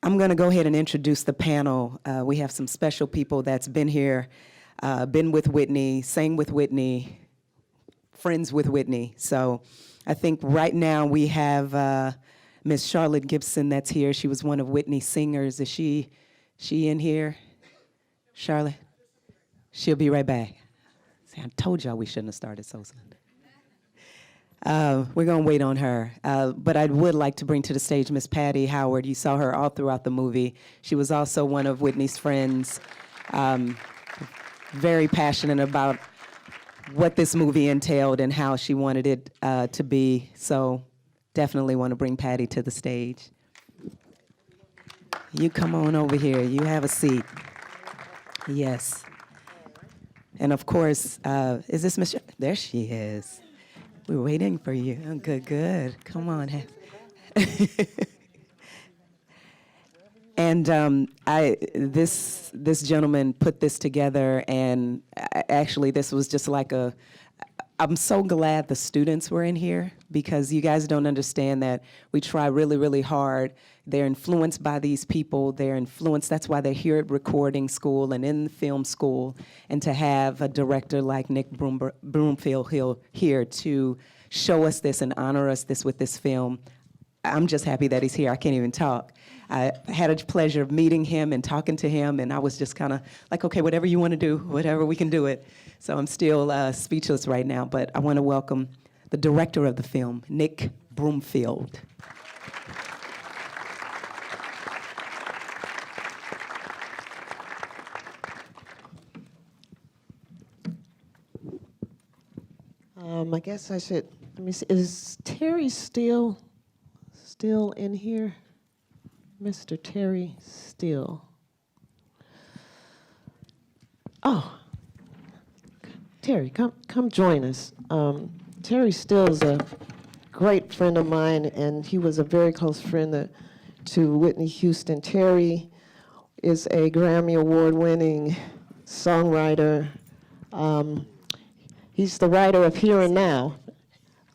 I'm going to go ahead and introduce the panel. We have some special people that's been here, been with Whitney, sang with Whitney, friends with Whitney. So I think right now we have Miss Charlotte Gibson that's here. She was one of Whitney's singers. Is she in here? Charlotte? She'll be right back. See, I told y'all we shouldn't have started so soon. We're going to wait on her. But I would like to bring to the stage Miss Patty Howard. You saw her all throughout the movie. She was also one of Whitney's friends, very passionate about what this movie entailed and how she wanted it to be. So definitely want to bring Patty to the stage. You come on over here. You have a seat. Yes. And of course, is this Miss? There she is. We were waiting for you. Oh, good, good. Come on. And this gentleman put this together, and actually this was just like I'm so glad the students were in here, because you guys don't understand that we try really, really hard. They're influenced by these people. They're influenced. That's why they're here at recording school and in the film school. And to have a director like Nick Broomfield here to show us this and honor us this with this film, I'm just happy that he's here. I can't even talk. I had a pleasure of meeting him and talking to him, and I was just kind of like, okay, whatever you want to do, whatever, we can do it. So I'm still speechless right now, but I want to welcome the director of the film, Nick Broomfield. I guess I should, let me see, is Terry still in here? Mr. Terry Steele. Oh, Terry, come join us. Terry Steele is a great friend of mine, and he was a very close friend to Whitney Houston. Terry is a Grammy Award-winning songwriter. He's the writer of Here and Now,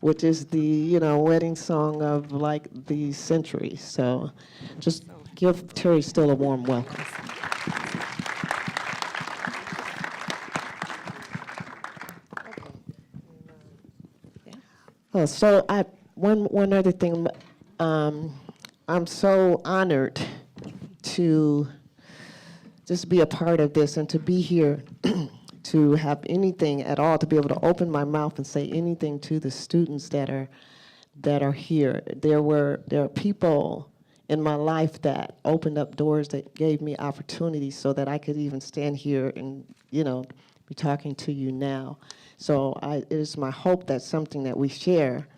which is the wedding song of like the century. So just give Terry Steele a warm welcome. Oh, so one other thing, I'm so honored to just be a part of this and to be here. To have anything at all, to be able to open my mouth and say anything to the students that are here. There are people in my life that opened up doors, that gave me opportunities so that I could even stand here and be talking to you now. So it is my hope that something that we share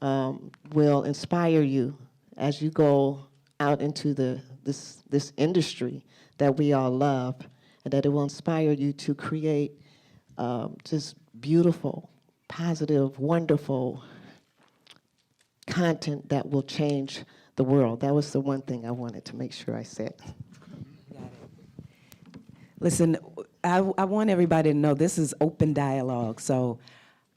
will inspire you as you go out into this industry that we all love, and that it will inspire you to create just beautiful, positive, wonderful content that will change the world. That was the one thing I wanted to make sure I said. Got it. Listen, I want everybody to know this is open dialogue, so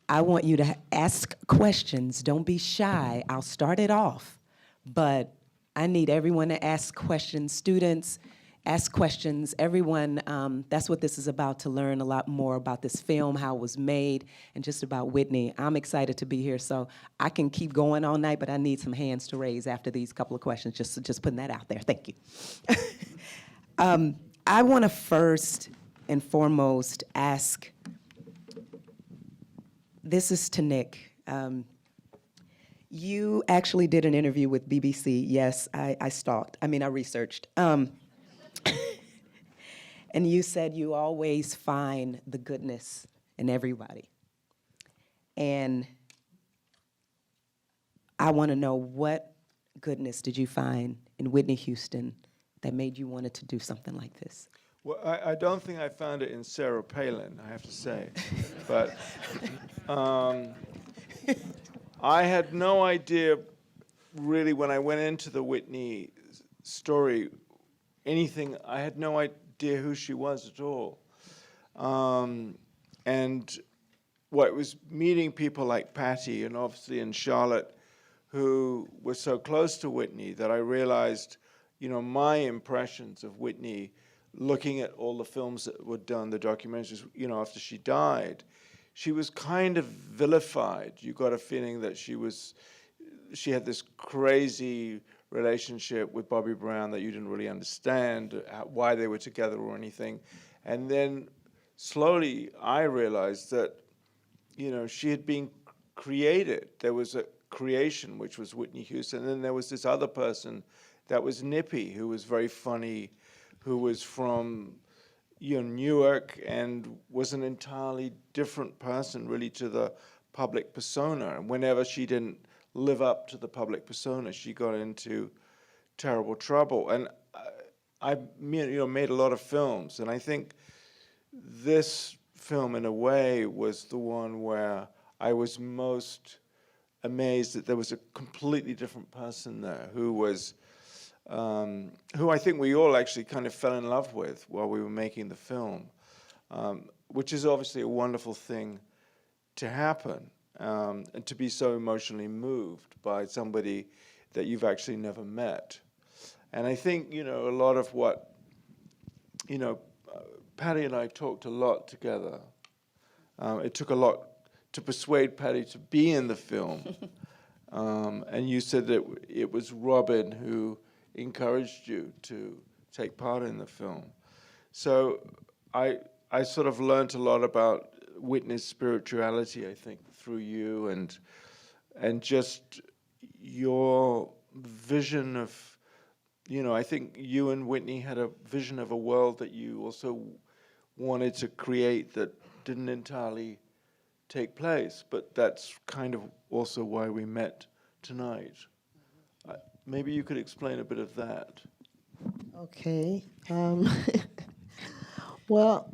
I want you to ask questions. Don't be shy. I'll start it off, but I need everyone to ask questions. Students, ask questions. Everyone, that's what this is about, to learn a lot more about this film, how it was made, and just about Whitney. I'm excited to be here, so I can keep going all night, but I need some hands to raise after these couple of questions, just putting that out there. Thank you. I want to first and foremost ask, this is to Nick. You actually did an interview with BBC. Yes, I stalked. I researched. And you said you always find the goodness in everybody. And I want to know, what goodness did you find in Whitney Houston that made you want to do something like this? Well, I don't think I found it in Sarah Palin, I have to say. But I had no idea, really, when I went into the Whitney story, anything. I had no idea who she was at all. And what was meeting people like Patty and Charlotte, who were so close to Whitney, that I realized, my impressions of Whitney, looking at all the films that were done, the documentaries, after she died, she was kind of vilified. You got a feeling that she had this crazy relationship with Bobby Brown that you didn't really understand why they were together or anything. And then slowly I realized that, she had been created. There was a creation, which was Whitney Houston. And then there was this other person that was Nippy, who was very funny, who was from Newark and was an entirely different person really to the public persona. And whenever she didn't live up to the public persona, she got into terrible trouble. And I made a lot of films, and I think this film in a way was the one where I was most amazed that there was a completely different person there who I think we all actually kind of fell in love with while we were making the film, which is obviously a wonderful thing to happen, and to be so emotionally moved by somebody that you've actually never met. And I think, a lot of what, Patty and I talked a lot together. It took a lot to persuade Patty to be in the film. And you said that it was Robin who encouraged you to take part in the film. So I sort of learned a lot about Whitney's spirituality, I think, through you, and just your vision of, I think you and Whitney had a vision of a world that you also wanted to create that didn't entirely take place, but that's kind of also why we met tonight. Maybe you could explain a bit of that. Okay. Well,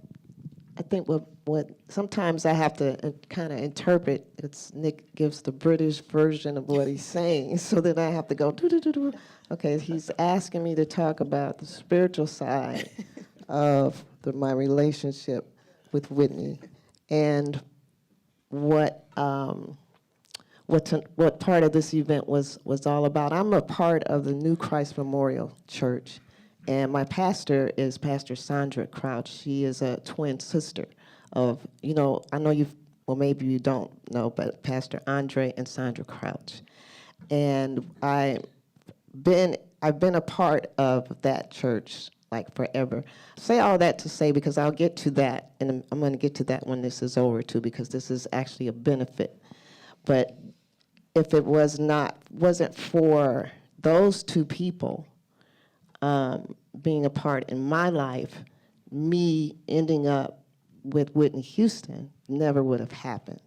I think what sometimes I have to kind of interpret. It's Nick gives the British version of what he's saying, so then I have to go do. Okay, he's asking me to talk about the spiritual side of my relationship with Whitney, and what part of this event was all about. I'm a part of the New Christ Memorial Church, and my pastor is Pastor Sandra Crouch. She is a twin sister of, I know maybe you don't know, but Pastor Andre and Sandra Crouch. And I've been a part of that church like forever. I say all that to say, because I'll get to that, and I'm going to get to that when this is over too, because this is actually a benefit. But if it wasn't for those two people being a part in my life, me ending up with Whitney Houston never would have happened.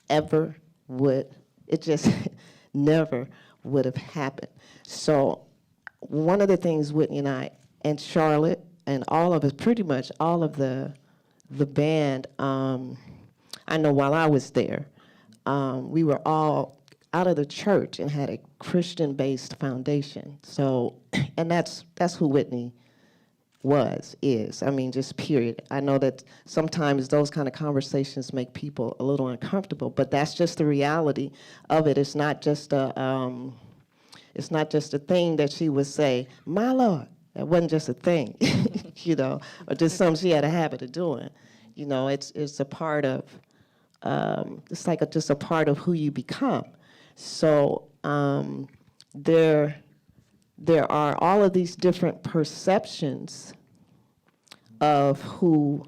Ever would. It just never would have happened. So one of the things Whitney and I, and Charlotte, and all of us, pretty much all of the band, I know while I was there, we were all out of the church and had a Christian-based foundation. So, and that's who Whitney is. I mean, just period. I know that sometimes those kind of conversations make people a little uncomfortable, but that's just the reality of it. It's not just a thing that she would say, "My Lord." That wasn't just a thing, or just something she had a habit of doing. It's a part of. It's like just a part of who you become. So there are all of these different perceptions of who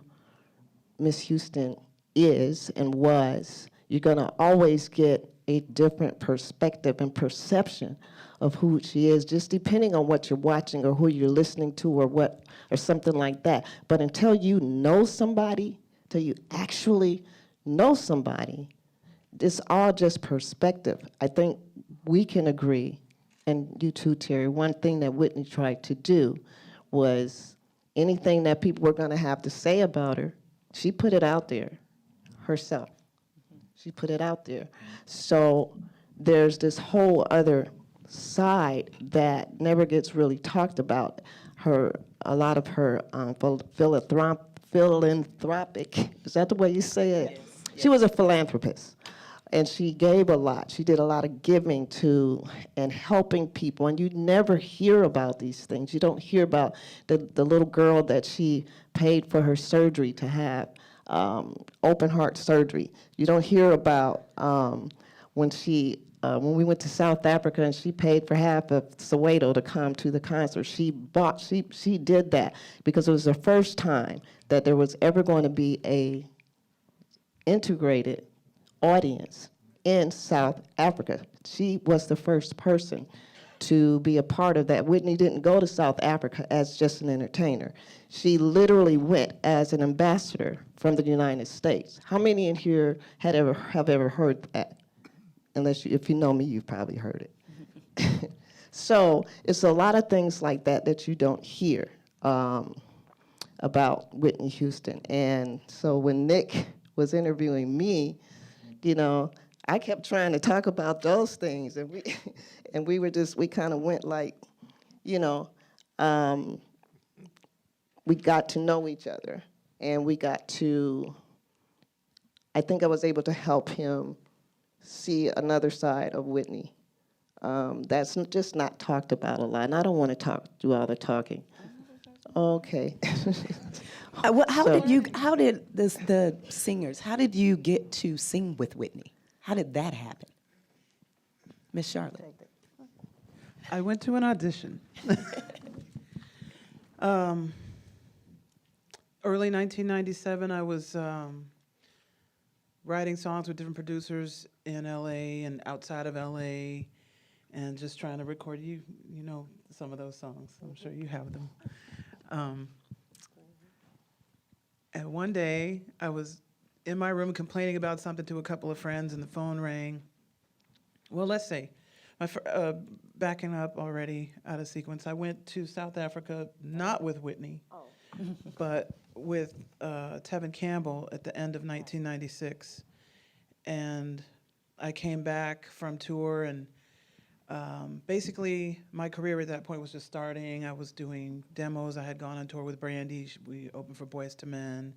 Miss Houston is and was. You're going to always get a different perspective and perception of who she is, just depending on what you're watching or who you're listening to or something like that. But until you know somebody, till you actually know somebody, it's all just perspective. I think we can agree, and you too, Terry, one thing that Whitney tried to do was anything that people were going to have to say about her, she put it out there herself. She put it out there. So there's this whole other side that never gets really talked about. A lot of her philanthropic, is that the way you say it? Yes. She was a philanthropist. And she gave a lot. She did a lot of giving to and helping people. And you never hear about these things. You don't hear about the little girl that she paid for her surgery to have, open heart surgery. You don't hear about when we went to South Africa and she paid for half of Soweto to come to the concert. She did that because it was the first time that there was ever going to be a integrated audience in South Africa. She was the first person to be a part of that. Whitney didn't go to South Africa as just an entertainer. She literally went as an ambassador from the United States. How many in here have ever heard that? If you know me, you've probably heard it. So it's a lot of things like that you don't hear about Whitney Houston. And so when Nick was interviewing me, I kept trying to talk about those things, and we kind of went like, we got to know each other, and I think I was able to help him see another side of Whitney that's just not talked about a lot. And I don't want to do all the talking. Okay. How did the singers, how did you get to sing with Whitney? How did that happen? Miss Charlotte. I went to an audition. Early 1997, I was writing songs with different producers in LA and outside of LA, and just trying to record. You know some of those songs. I'm sure you have them. And one day, I was in my room complaining about something to a couple of friends, and the phone rang. Well, let's see. Backing up already out of sequence, I went to South Africa, not with Whitney, but with Tevin Campbell at the end of 1996. And I came back from tour, and basically my career at that point was just starting. I was doing demos. I had gone on tour with Brandy. We opened for Boyz II Men.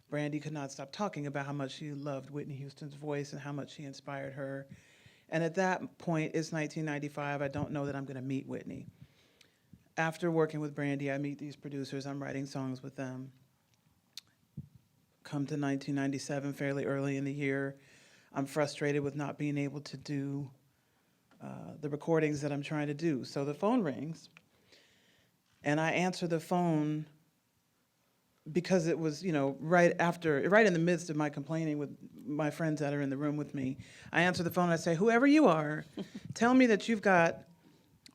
Brandy could not stop talking about how much she loved Whitney Houston's voice and how much she inspired her. And at that point, it's 1995. I don't know that I'm going to meet Whitney. After working with Brandy, I meet these producers. I'm writing songs with them. Come to 1997, fairly early in the year, I'm frustrated with not being able to do the recordings that I'm trying to do. So the phone rings, and I answer the phone because it was, right in the midst of my complaining with my friends that are in the room with me. I answer the phone and I say, whoever you are, tell me that you've got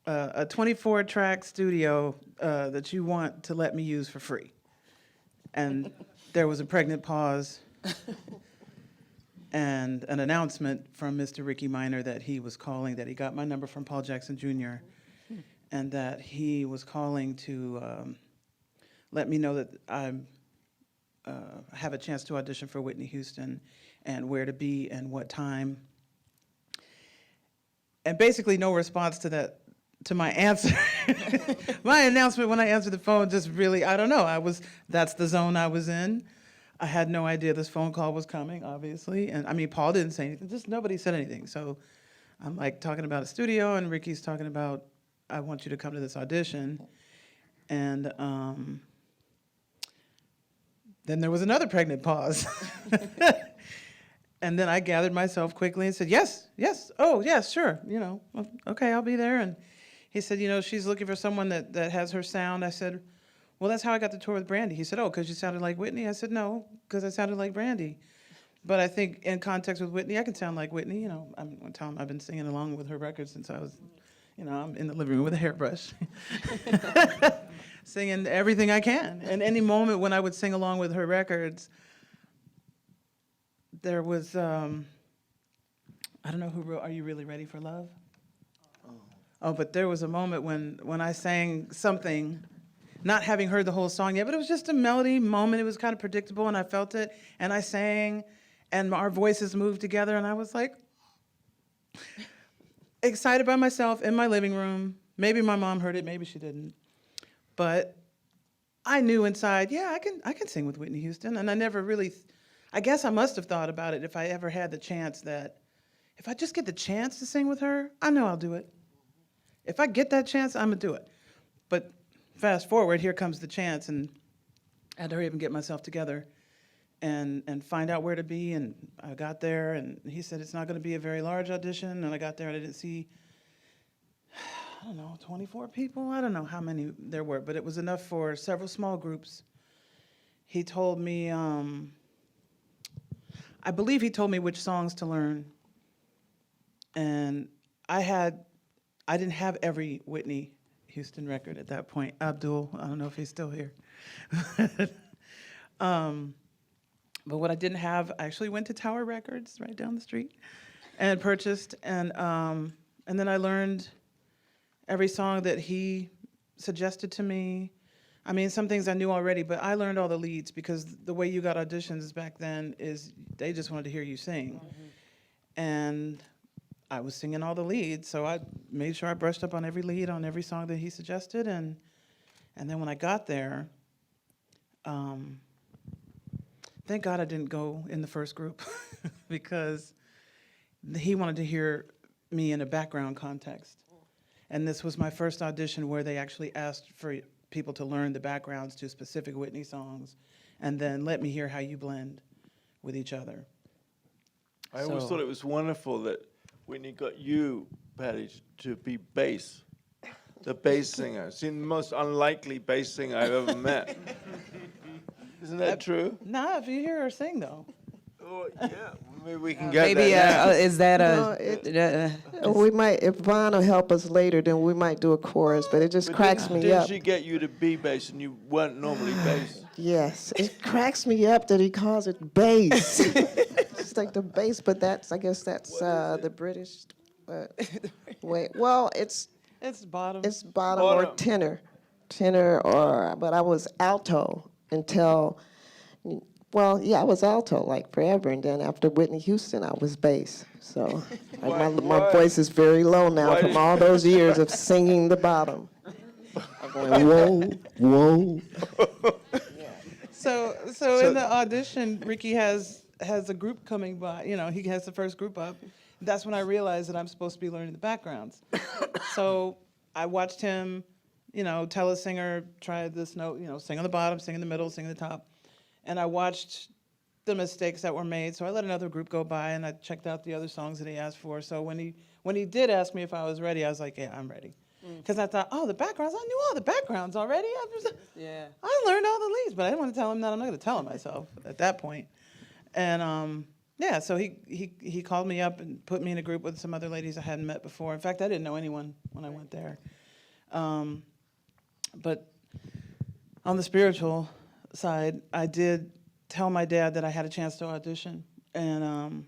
a 24-track studio that you want to let me use for free. And there was a pregnant pause and an announcement from Mr. Ricky Minor that he was calling, that he got my number from Paul Jackson Jr., and that he was calling to let me know that I have a chance to audition for Whitney Houston and where to be and what time. And basically no response to that, to my answer. My announcement when I answered the phone just really, I don't know, that's the zone I was in. I had no idea this phone call was coming, obviously. And I mean, Paul didn't say anything, just nobody said anything. So I'm like talking about a studio, and Ricky's talking about, I want you to come to this audition. And then there was another pregnant pause. And then I gathered myself quickly and said, yes, oh, yes, sure, okay, I'll be there. And he said, she's looking for someone that has her sound. I said, well, that's how I got to tour with Brandy. He said, oh, because you sounded like Whitney? I said, no, because I sounded like Brandy. But I think in context with Whitney, I can sound like Whitney. I'm going to tell him I've been singing along with her records since I was, I'm in the living room with a hairbrush. Singing everything I can. And any moment when I would sing along with her records, there was, I don't know who wrote Are You Really Ready for Love? Oh, but there was a moment when I sang something, not having heard the whole song yet, but it was just a melody moment. It was kind of predictable, and I felt it. And I sang, and our voices moved together, and I was like, excited by myself in my living room. Maybe my mom heard it, maybe she didn't. But I knew inside, yeah, I can sing with Whitney Houston. And I never really, I guess I must have thought about it if I ever had the chance that if I just get the chance to sing with her, I know I'll do it. If I get that chance, I'm gonna do it. But fast forward, here comes the chance, and I had to hurry up and get myself together and find out where to be. And I got there, and he said it's not gonna be a very large audition. And I got there, and I didn't see, I don't know, 24 people? I don't know how many there were, but it was enough for several small groups. He told me, I believe he told me which songs to learn. And I didn't have every Whitney Houston record at that point. Abdul, I don't know if he's still here. But what I didn't have, I actually went to Tower Records right down the street and purchased. And then I learned every song that he suggested to me. I mean, some things I knew already, but I learned all the leads because the way you got auditions back then is they just wanted to hear you sing. And I was singing all the leads, so I made sure I brushed up on every lead on every song that he suggested. And then when I got there, thank God I didn't go in the first group because he wanted to hear me in a background context. And this was my first audition where they actually asked for people to learn the backgrounds to specific Whitney songs and then let me hear how you blend with each other. I always thought it was wonderful that Whitney got you, Patty, to be bass, the bass singer. Seemed the most unlikely bass singer I've ever met. Isn't that true? Nah, if you hear her sing, though. Oh, yeah. Maybe we can get Maybe that now. is that We might, if Vaughn will help us later, then we might do a chorus, but it just But cracks me didn't up. she get you to be bass and you weren't normally bass? Yes, it cracks me up that he calls it bass. It's like the bass, but I guess that's the British way. Well, it's bottom. It's bottom or tenor, but I was alto until, well, yeah, I was alto like forever, and then after Whitney Houston, I was bass. So my voice is very low now from all those years of singing the bottom. I'm going, whoa, whoa. So in the audition, Ricky has a group coming by. You know, he has the first group up. That's when I realized that I'm supposed to be learning the backgrounds. So I watched him, you know, tell a singer, try this note, you know, sing on the bottom, sing in the middle, sing in the top. And I watched the mistakes that were made. So I let another group go by and I checked out the other songs that he asked for. So when he did ask me if I was ready, I was like, yeah, I'm ready. Because I thought, oh, the backgrounds, I knew all the backgrounds already. I learned all the leads, but I didn't want to tell him that. I'm not going to tell him myself at that point. And yeah, so he called me up and put me in a group with some other ladies I hadn't met before. In fact, I didn't know anyone when I went there. But on the spiritual side, I did tell my dad that I had a chance to audition. And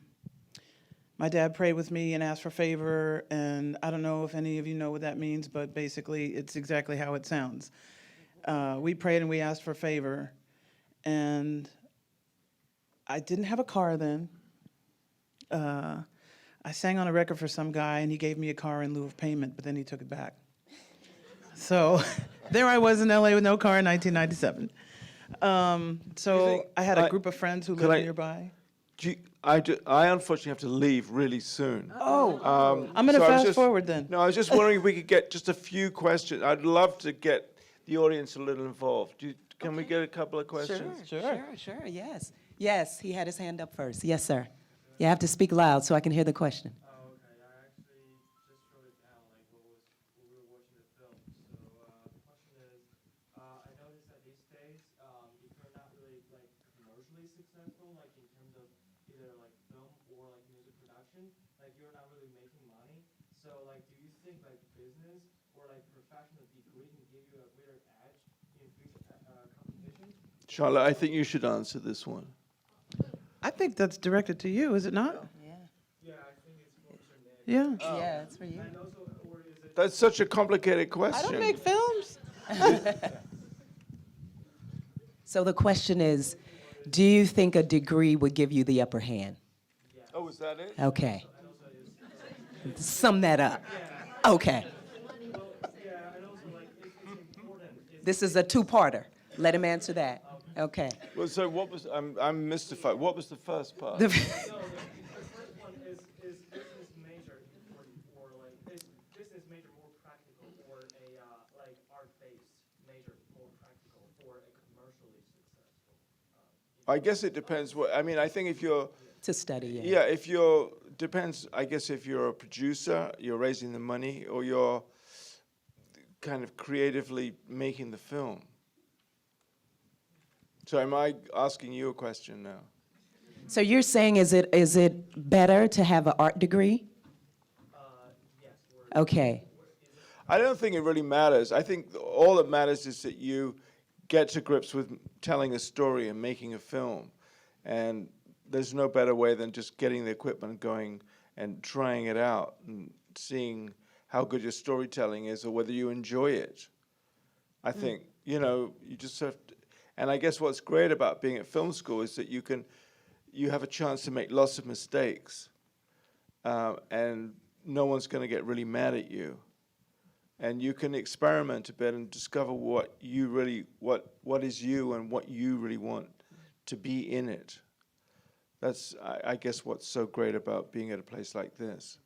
my dad prayed with me and asked for favor. And I don't know if any of you know what that means, but basically it's exactly how it sounds. We prayed and we asked for favor. And I didn't have a car then. I sang on a record for some guy, and he gave me a car in lieu of payment, but then he took it back. So there I was in LA with no car in 1997. So I had a group of friends who lived nearby. I unfortunately have to leave really soon. Oh, I'm going to fast forward then. No, I was just wondering if we could get just a few questions. I'd love to get the audience a little involved. Can we get a couple of questions? Sure, yes. Yes, he had his hand up first. Yes, sir. You have to speak loud so I can hear the question. Oh, okay. I actually just wrote it down, like when we were watching the film. So the question is, I noticed that these days, if you're not really like commercially successful, like in terms of either like film or like music production, like you're not really making money. So like, do you think like business or like professional degree can give you a greater edge in future competition? Charlotte, I think you should answer this one. I think that's directed to you, is it not? Yeah, I think it's more for Nick. Yeah. Yeah, it's for you. And also, or is it? That's such a complicated I question. don't make films. So the question is, do you think a degree would give you the upper hand? Oh, is that it? Okay. Sum that up. Okay. This is a two-parter. Let him answer that. Okay. Well, so what was? I'm mystified. What was the first part? No, the first one is business for a commercially successful? I guess it depends what, I mean, I think if you're, To study, yeah. yeah, if you're, depends, I guess if you're a producer, you're raising the money, or you're kind of creatively making the film. So am I asking you a question now? So you're saying, is it better to have an art degree? Yes, we're, Okay, I don't think it really matters. I think all that matters is that you get to grips with telling a story and making a film. And there's no better way than just getting the equipment going and trying it out and seeing how good your storytelling is or whether you enjoy it. I think, you know, you just have to, and I guess what's great about being at film school is that you have a chance to make lots of mistakes, and no one's going to get really mad at you. And you can experiment a bit and discover what you really, what is you and what you really want to be in it. That's, I guess, what's so great about being at a place like this.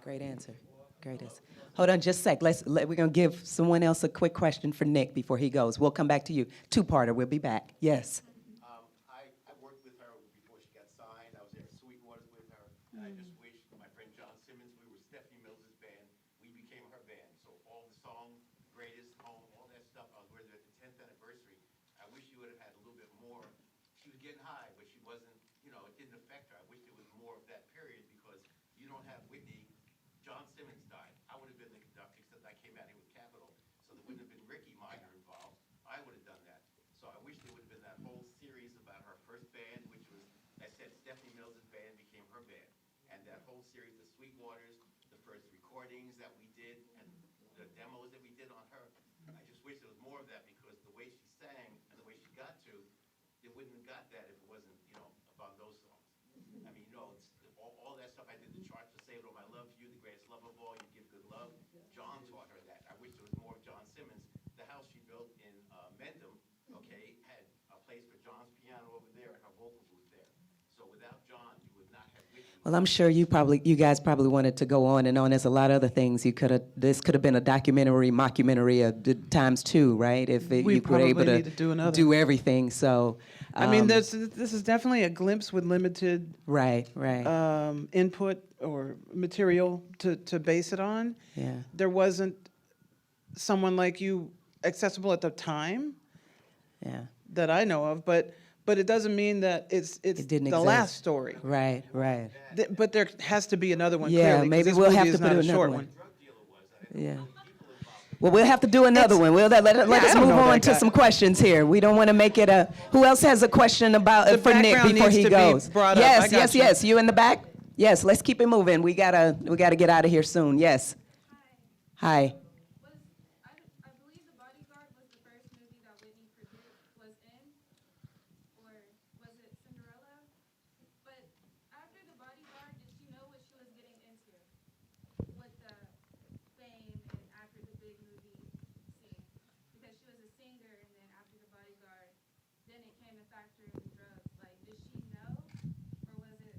great answer, great answer. Hold on just a sec, we're gonna give someone else a quick question for Nick before he goes. We'll come back to you. Two-parter, we'll be back. Yes. I worked with her before she got signed. I was at Sweetwater's with her. And I just wish my friend John Simmons, we were Stephanie Mills' band. We became her band. So all the songs, Greatest Home, all that stuff, I was with her at the 10th anniversary. I wish she would have had a little bit more. She was getting high, but she wasn't, you know, it didn't affect her. I wish there was more of that period because you don't have Whitney. John Simmons died. I would have been the conductor, except I came out here with Capitol. So there wouldn't have been Ricky Minor involved. I would have done that. So I wish there would have been that whole series about her first band, which was, I said, Stephanie Mills' band became her band. And that whole series, the Sweetwaters, the first recordings that we did, and the demos that we did on her. I just wish there was more of that because the way she sang and the way she got to, it wouldn't have got that if it wasn't, you know, about those songs. I mean, you know, it's all that stuff. I did the charts to Save It All My Love to You, the greatest love of all, You Give Good Love. John taught her that. I wish there was more of John Simmons. The house she built in Mendham, okay, had a place for John's piano over there and her vocal booth there. So without John, you would not have Whitney. Well, I'm sure you guys probably wanted to go on and on. There's a lot of other things this could have been a documentary, mockumentary times two, right? If We you were able probably need to do another. do everything, so. I mean, this is definitely a glimpse with limited Right. input or material to base it on. Yeah. There wasn't someone like you accessible at the time Yeah. that I know of, but it doesn't mean that it's It didn't the exist. last story. Right. But there has to be another one. Yeah, clearly, 'cause maybe this we'll movie have is to not put a another short one. Yeah. Well, we'll have to do another It's- one. Let I us don't move know on that to guy. some questions here. We don't want to make it a. Who else has a question about The for Nick background before needs he to be goes? brought up. I Yes, got yes, you. yes. You in the back? Yes. Let's keep it moving. We gotta get out of here soon. Yes. Hi. I believe The Bodyguard was the first movie that Whitney was in, or was it Cinderella? But after The Bodyguard, did she know what she was getting into with the fame and after the big movie scene? Because she was a singer, and then after The Bodyguard, then it came to factor in the drugs. Like, did she know, or was it,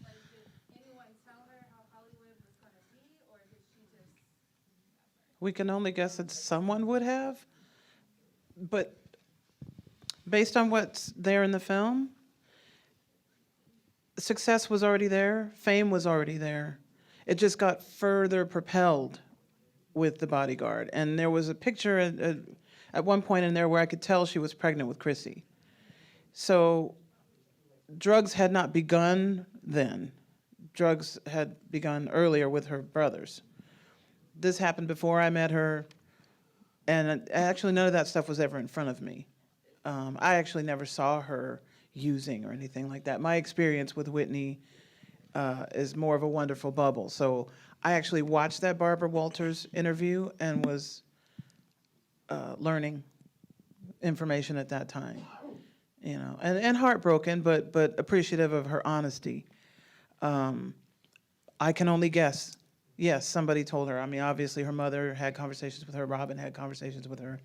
like, did anyone tell her how Hollywood was going to be, or did she just... We can only guess that someone would have, but based on what's there in the film, success was already there, fame was already there. It just got further propelled with The Bodyguard. And there was a picture at one point in there where I could tell she was pregnant with Chrissy. So drugs had not begun then. Drugs had begun earlier with her brothers. This happened before I met her, and actually none of that stuff was ever in front of me. I actually never saw her using or anything like that. My experience with Whitney is more of a wonderful bubble. So I actually watched that Barbara Walters interview and was learning information at that time, you know, and heartbroken, but appreciative of her honesty. I can only guess. Yes, somebody told her. I mean, obviously her mother had conversations with her. Robin had conversations with her.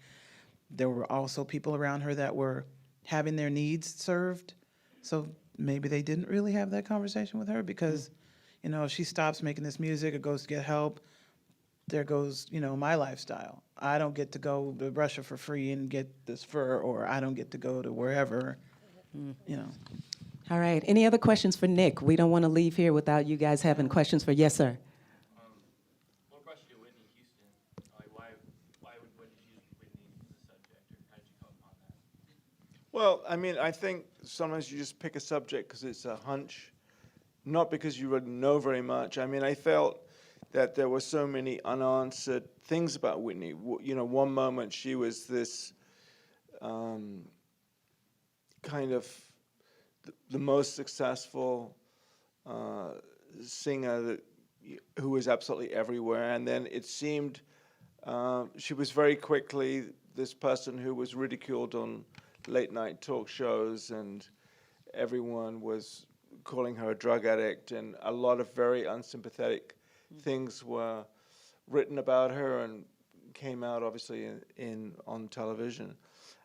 There were also people around her that were having their needs served. So maybe they didn't really have that conversation with her because, you know, if she stops making this music or goes to get help, there goes, my lifestyle. I don't get to go to Russia for free and get this fur, or I don't get to go to wherever, you know. All right. Any other questions for Nick? We don't want to leave here without you guys having questions for. Yes, sir. One question to Whitney Houston. Like, what did you use Whitney as a subject, or how did you come upon that? Well, I mean, I think sometimes you just pick a subject because it's a hunch, not because you really know very much. I mean, I felt that there were so many unanswered things about Whitney. One moment she was this kind of the most successful singer who was absolutely everywhere, and then it seemed she was very quickly this person who was ridiculed on late night talk shows, and everyone was calling her a drug addict, and a lot of very unsympathetic things were written about her and came out obviously on television.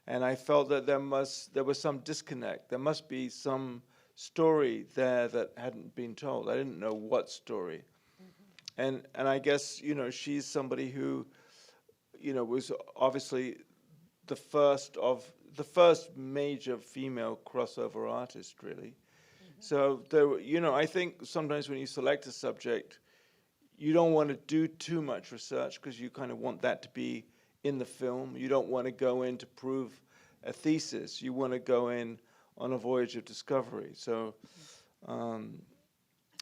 And I felt that there was some disconnect. There must be some story there that hadn't been told. I didn't know what story. And I guess, she's somebody who, was obviously the first major female crossover artist, really. So I think sometimes when you select a subject, you don't want to do too much research because you kind of want that to be in the film. You don't want to go in to prove a thesis. You want to go in on a voyage of discovery. So,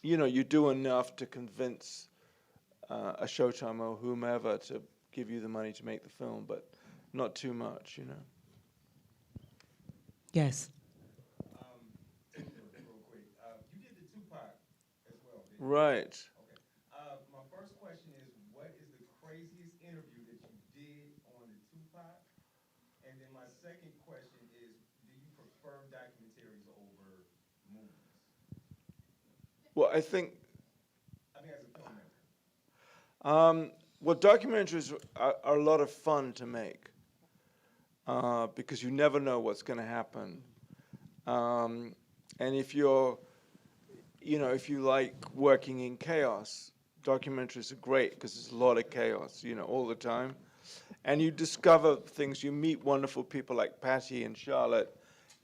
you do enough to convince a Showtime or whomever to give you the money to make the film, but not too much, Yes. Real quick, you did the Tupac as well, didn't you? Right. Okay. My first question is, what is the craziest interview that you did on the Tupac? And then my second question is, do you prefer documentaries over movies? Well, I think I mean, as a filmmaker. well, documentaries are a lot of fun to make because you never know what's going to happen. And if if you like working in chaos, documentaries are great because there's a lot of chaos, all the time. And you discover things, you meet wonderful people like Patty and Charlotte,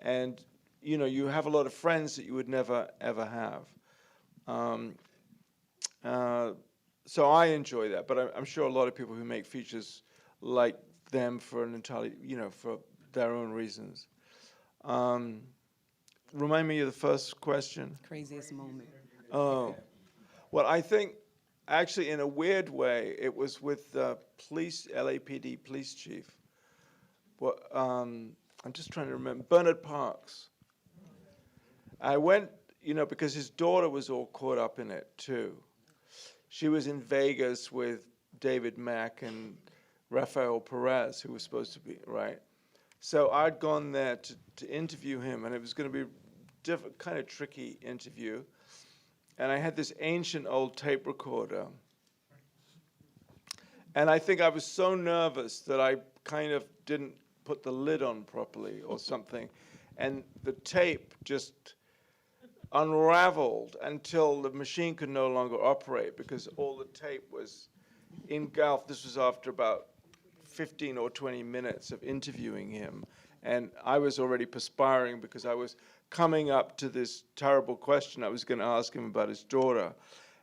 and, you have a lot of friends that you would never, ever have. So I enjoy that, but I'm sure a lot of people who make features like them for an entirely, for their own reasons. Remind me of the first question. Craziest moment. Oh, well, I think actually in a weird way, it was with the LAPD police chief. Well, I'm just trying to remember, Bernard Parks. I went, because his daughter was all caught up in it too. She was in Vegas with David Mack and Rafael Perez, who was supposed to be, right? So I'd gone there to interview him, and it was going to be kind of tricky interview. And I had this ancient old tape recorder. And I think I was so nervous that I kind of didn't put the lid on properly or something. And the tape just unraveled until the machine could no longer operate because all the tape was engulfed. This was after about 15 or 20 minutes of interviewing him. And I was already perspiring because I was coming up to this terrible question I was going to ask him about his daughter.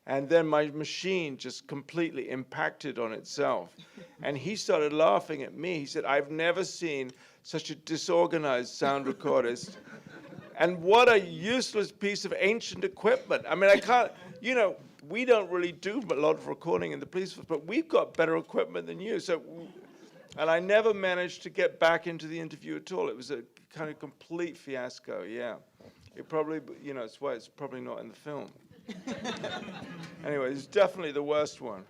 And then my machine just completely impacted on itself. And he started laughing at me. He said, "I've never seen such a disorganized sound recordist. And what a useless piece of ancient equipment. I mean, I can't, we don't really do a lot of recording in the police force, but we've got better equipment than you." And I never managed to get back into the interview at all. It was a kind of complete fiasco, yeah. It probably, it's why it's probably not in the film. Anyway, it's definitely the worst one.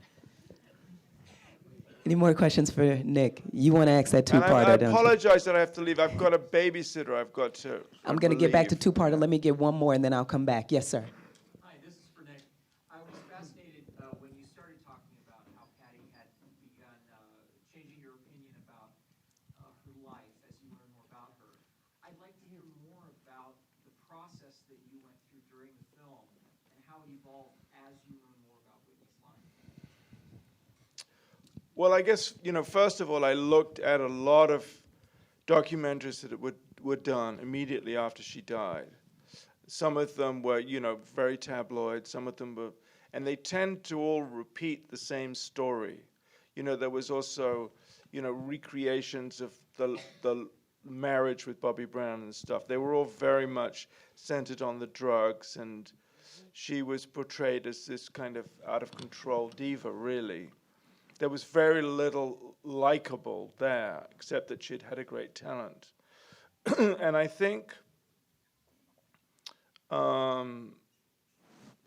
Any more questions for Nick? You want to ask that And two-parter, I don't you? apologize that I have to leave. I've got a babysitter I've got to I'm going to get back to relieve. two-parter. Let me get one more, and then I'll come back. Yes, sir. Hi, this is for Nick. I was fascinated when you started talking about how Patty had begun changing your opinion about her life as you learn more about her. I'd like to hear more about the process that you went through during the film and how it evolved as you learn more about Whitney's life. Well, I guess, first of all, I looked at a lot of documentaries that were done immediately after she died. Some of them were, very tabloid. Some of them were, and they tend to all repeat the same story. There was also, recreations of the marriage with Bobby Brown and stuff. They were all very much centered on the drugs, and she was portrayed as this kind of out of control diva, really. There was very little likable there, except that she'd had a great talent. And I think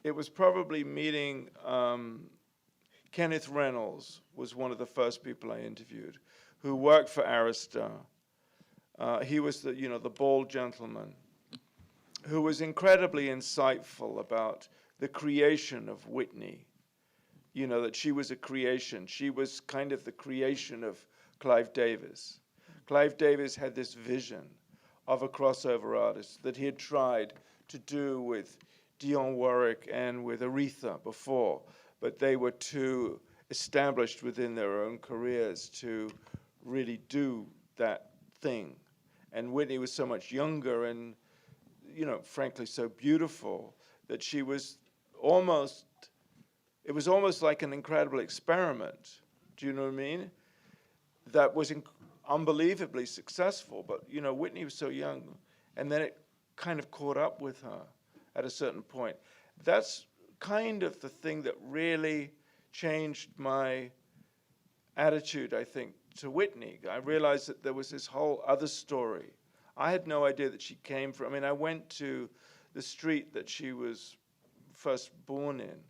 it was probably meeting Kenneth Reynolds was one of the first people I interviewed, who worked for Arista. He was the bald gentleman who was incredibly insightful about the creation of Whitney. That she was a creation. She was kind of the creation of Clive Davis. Clive Davis had this vision of a crossover artist that he had tried to do with Dionne Warwick and with Aretha before, but they were too established within their own careers to really do that thing. And Whitney was so much younger and, frankly, so beautiful that she was almost, it was almost like an incredible experiment. Do you know what I mean? That was unbelievably successful, but, Whitney was so young, and then it kind of caught up with her at a certain point. That's kind of the thing that really changed my attitude, I think, to Whitney. I realized that there was this whole other story. I had no idea that she came from, I went to the street that she was first born in,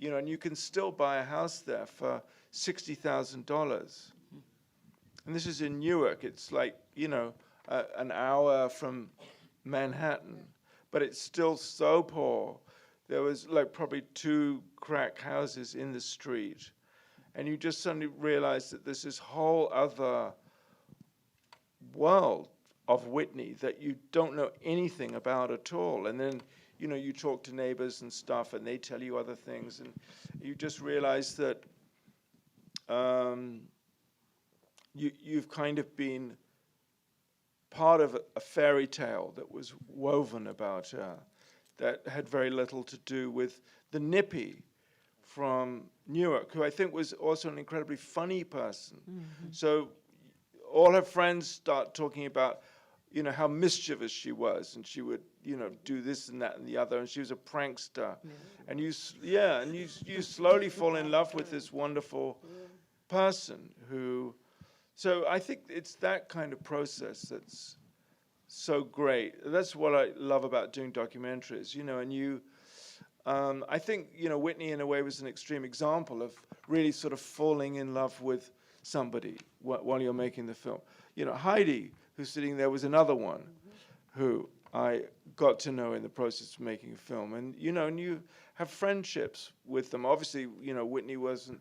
and you can still buy a house there for $60,000. And this is in Newark. It's like, an hour from Manhattan, but it's still so poor. There was like probably 2 crack houses in the street. And you just suddenly realize that there's this whole other world of Whitney that you don't know anything about at all. And then, you talk to neighbors and stuff, and they tell you other things, and you just realize that you've kind of been part of a fairy tale that was woven about her that had very little to do with the Nippy from Newark, who I think was also an incredibly funny person. Mm-hmm. So all her friends start talking about, how mischievous she was, and she would, do this and that and the other, and she was a prankster. Mm-hmm. And you slowly fall in love with this wonderful person who. So I think it's that kind of process that's so great. That's what I love about doing documentaries, and I think, Whitney in a way was an extreme example of really sort of falling in love with somebody while you're making the film. Heidi, who's sitting there, was another one who I got to know in the process of making a film. And, and you have friendships with them. Obviously, Whitney wasn't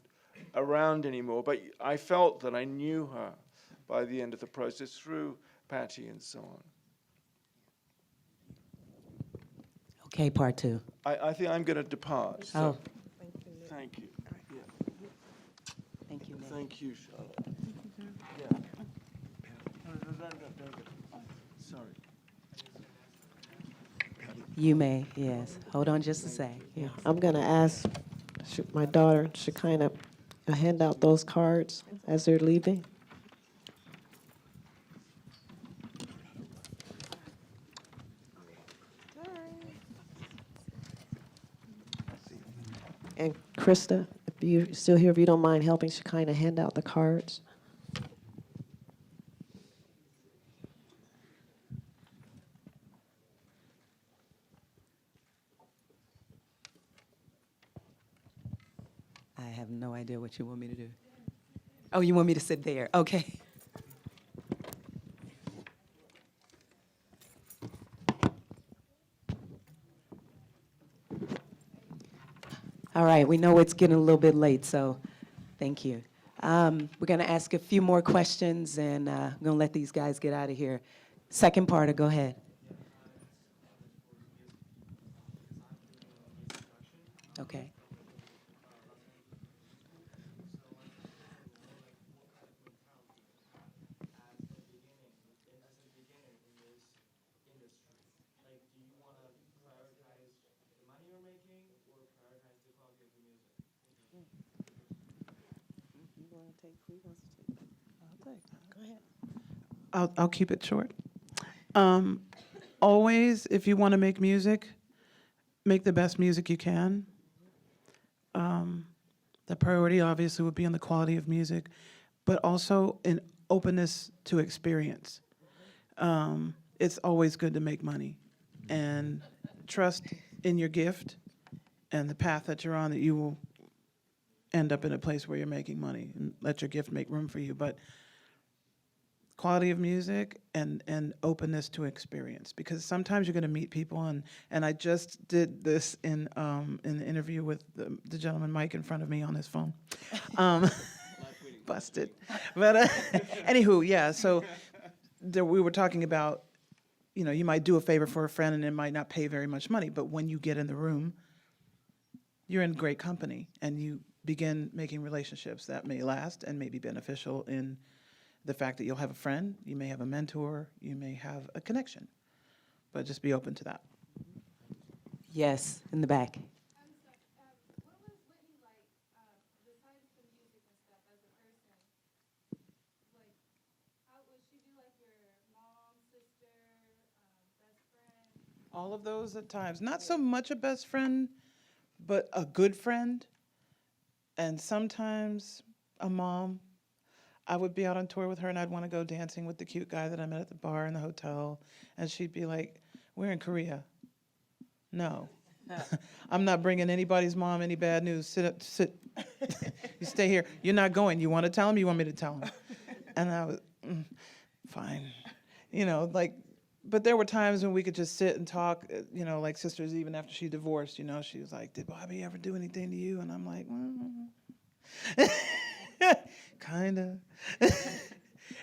around anymore, but I felt that I knew her by the end of the process through Patty and so on. Okay, part 2. I think I'm going to depart. So thank you. Yeah. Thank you, Nick. Thank you, Charlotte. Yeah. Sorry. You may, yes. Hold on just a sec. Yeah, I'm going to ask my daughter, Shekinah, to hand out those cards as they're leaving. And Krista, if you're still here, if you don't mind helping Shekinah hand out the cards. I have no idea what you want me to do. Oh, you want me to sit there? Okay. All right, we know it's getting a little bit late, so thank you. We're going to ask a few more questions, and I'm going to let these guys get out of here. Second part, go ahead. Okay. I'll keep it short. Always, if you want to make music, make the best music you can. The priority obviously would be on the quality of music, but also an openness to experience. It's always good to make money, and trust in your gift and the path that you're on, that you will end up in a place where you're making money, and let your gift make room for you. But quality of music and openness to experience, because sometimes you're going to meet people, and I just did this in the interview with the gentleman Mike in front of me on his phone. Busted. But anywho, yeah, so we were talking about, you might do a favor for a friend and it might not pay very much money, but when you get in the room, you're in great company, and you begin making relationships that may last and may be beneficial in the fact that you'll have a friend, you may have a mentor, you may have a connection, but just be open to that. Yes, in the back. What was Whitney like, besides the music and stuff, as a person? Like, how would she be like your mom, sister, best friend? All of those at times. Not so much a best friend, but a good friend, and sometimes a mom. I would be out on tour with her, and I'd want to go dancing with the cute guy that I met at the bar in the hotel, and she'd be like, "We're in Korea." No. I'm not bringing anybody's mom any bad news. Sit. You stay here. You're not going. You want to tell him? You want me to tell him? And I was, fine. But there were times when we could just sit and talk, like sisters, even after she divorced, she was like, "Did Bobby ever do anything to you?" And I'm like, kinda.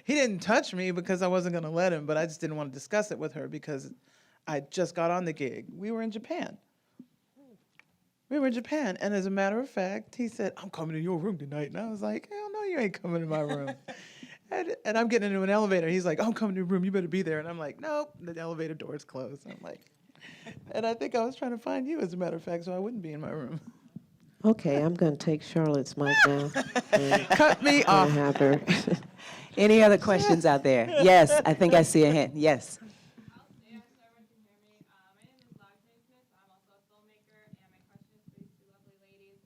He didn't touch me because I wasn't going to let him, but I just didn't want to discuss it with her because I just got on the gig. We were in Japan. And as a matter of fact, he said, "I'm coming in your room tonight." And I was like, "Hell no, you ain't coming in my room." And I'm getting into an elevator. He's like, "I'm coming to your room. You better be there." And I'm like, "Nope, the elevator door's closed." I'm like, and I think I was trying to find you, as a matter of fact, so I wouldn't be in my room. Okay, I'm going to take Charlotte's mic now. Cut me I'll off. have her. Any other questions out there? Yes, I think I see a hand. Yes. I'll stay so everyone can hear me. My name is Lagna Smith. I'm also a filmmaker, and my question is for these two lovely ladies.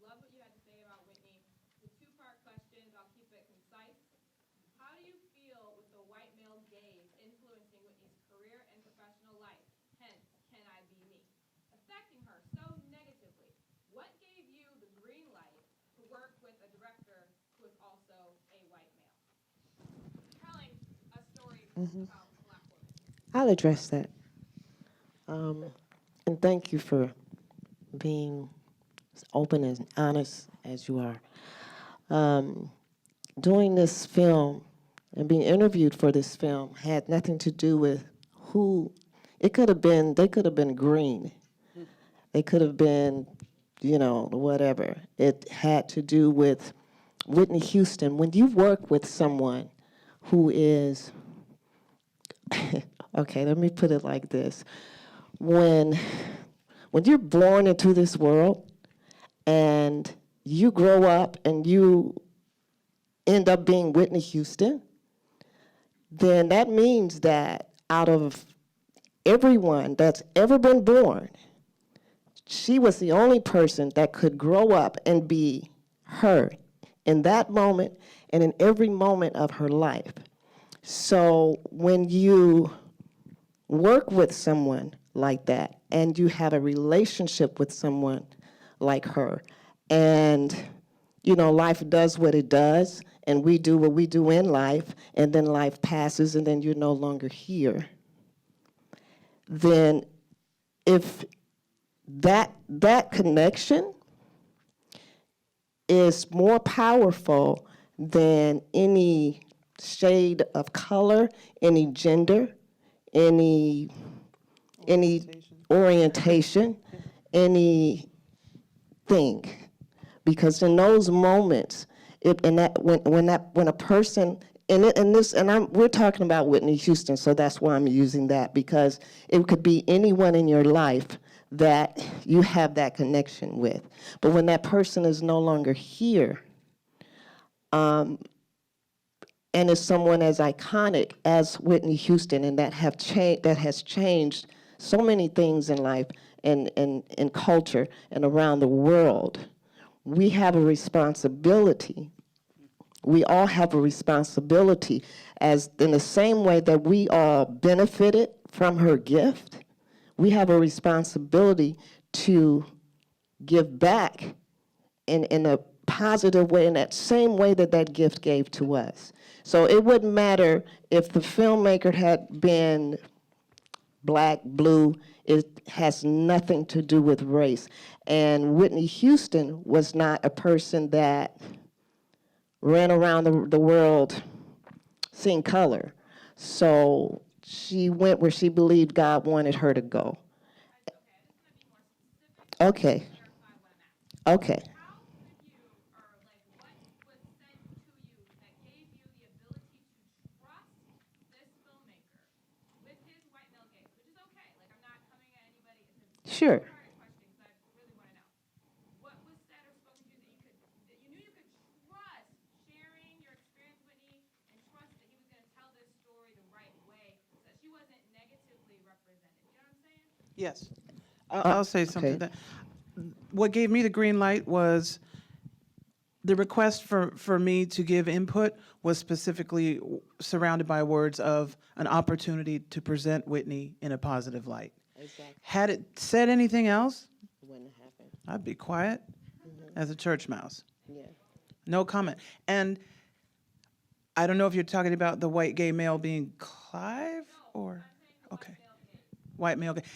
Love what you had to say about Whitney. The two-part questions, I'll keep it concise. How do you feel with the white male gaze influencing Whitney's career and professional life? Hence, can I be me? Affecting her so negatively. What gave you the green light to work with a director who is also a white male? Telling a story about Black women. I'll address that. And thank you for being as open and honest as you are. Doing this film and being interviewed for this film had nothing to do with who. They could have been green. They could have been, whatever. It had to do with Whitney Houston. When you work with someone who is, okay, let me put it like this. When you're born into this world and you grow up and you end up being Whitney Houston, then that means that out of everyone that's ever been born, she was the only person that could grow up and be her in that moment and in every moment of her life. So when you work with someone like that and you have a relationship with someone like her, and life does what it does, and we do what we do in life, and then life passes, and then you're no longer here, then if that connection is more powerful than any shade of color, any gender, any orientation, anything. Because in those moments, when a person, we're talking about Whitney Houston, so that's why I'm using that, because it could be anyone in your life that you have that connection with. But when that person is no longer here, and is someone as iconic as Whitney Houston, and that has changed so many things in life and in culture and around the world, we have a responsibility. We all have a responsibility, as in the same way that we all benefited from her gift, we have a responsibility to give back in a positive way, in that same way that that gift gave to us. So it wouldn't matter if the filmmaker had been black, blue, it has nothing to do with race. And Whitney Houston was not a person that ran around the world seeing color. So she went where she believed God wanted her to go. Okay. Okay. How could you, or like, what was said to you that gave you the ability to trust this filmmaker with his white male gaze, which is okay. Like, I'm not coming at anybody. It's a Sure. hard question because I really want to know. What was said or spoken to you that you knew you could trust sharing your experience with Whitney and trust that he was going to tell this story the right way so that she wasn't negatively represented? You know what I'm saying? Yes. I'll say something. okay. What gave me the green light was the request for me to give input was specifically surrounded by words of an opportunity to present Whitney in a positive light. Exactly. Had it said anything else, Wouldn't happen. I'd be quiet as a church mouse. Yeah. No comment. And I don't know if you're talking about the white gay male being Clive or, okay. White male gay. White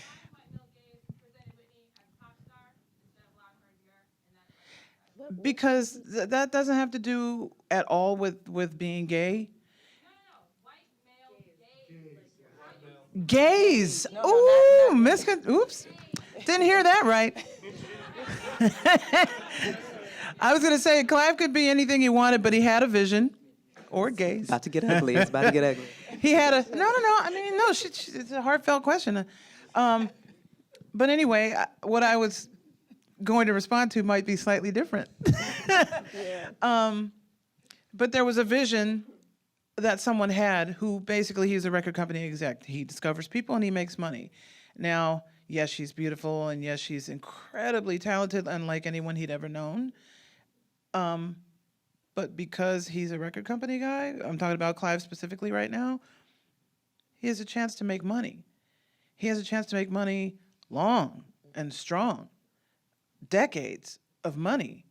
male gaze presented Whitney as a pop star instead of allowing her to be her, and that's Because that doesn't have to do at all with being gay. white male gaze. Gays. Ooh, oops. Didn't hear that right. I was going to say Clive could be anything he wanted, but he had a vision. Or gays. About to get ugly. It's about to get ugly. He had a, no. I mean, no, it's a heartfelt question. But anyway, what I was going to respond to might be slightly different. But there was a vision that someone had who basically, he's a record company exec. He discovers people and he makes money. Now, yes, she's beautiful, and yes, she's incredibly talented, unlike anyone he'd ever known. But because he's a record company guy, I'm talking about Clive specifically right now, he has a chance to make money. He has a chance to make money long and strong. Decades of money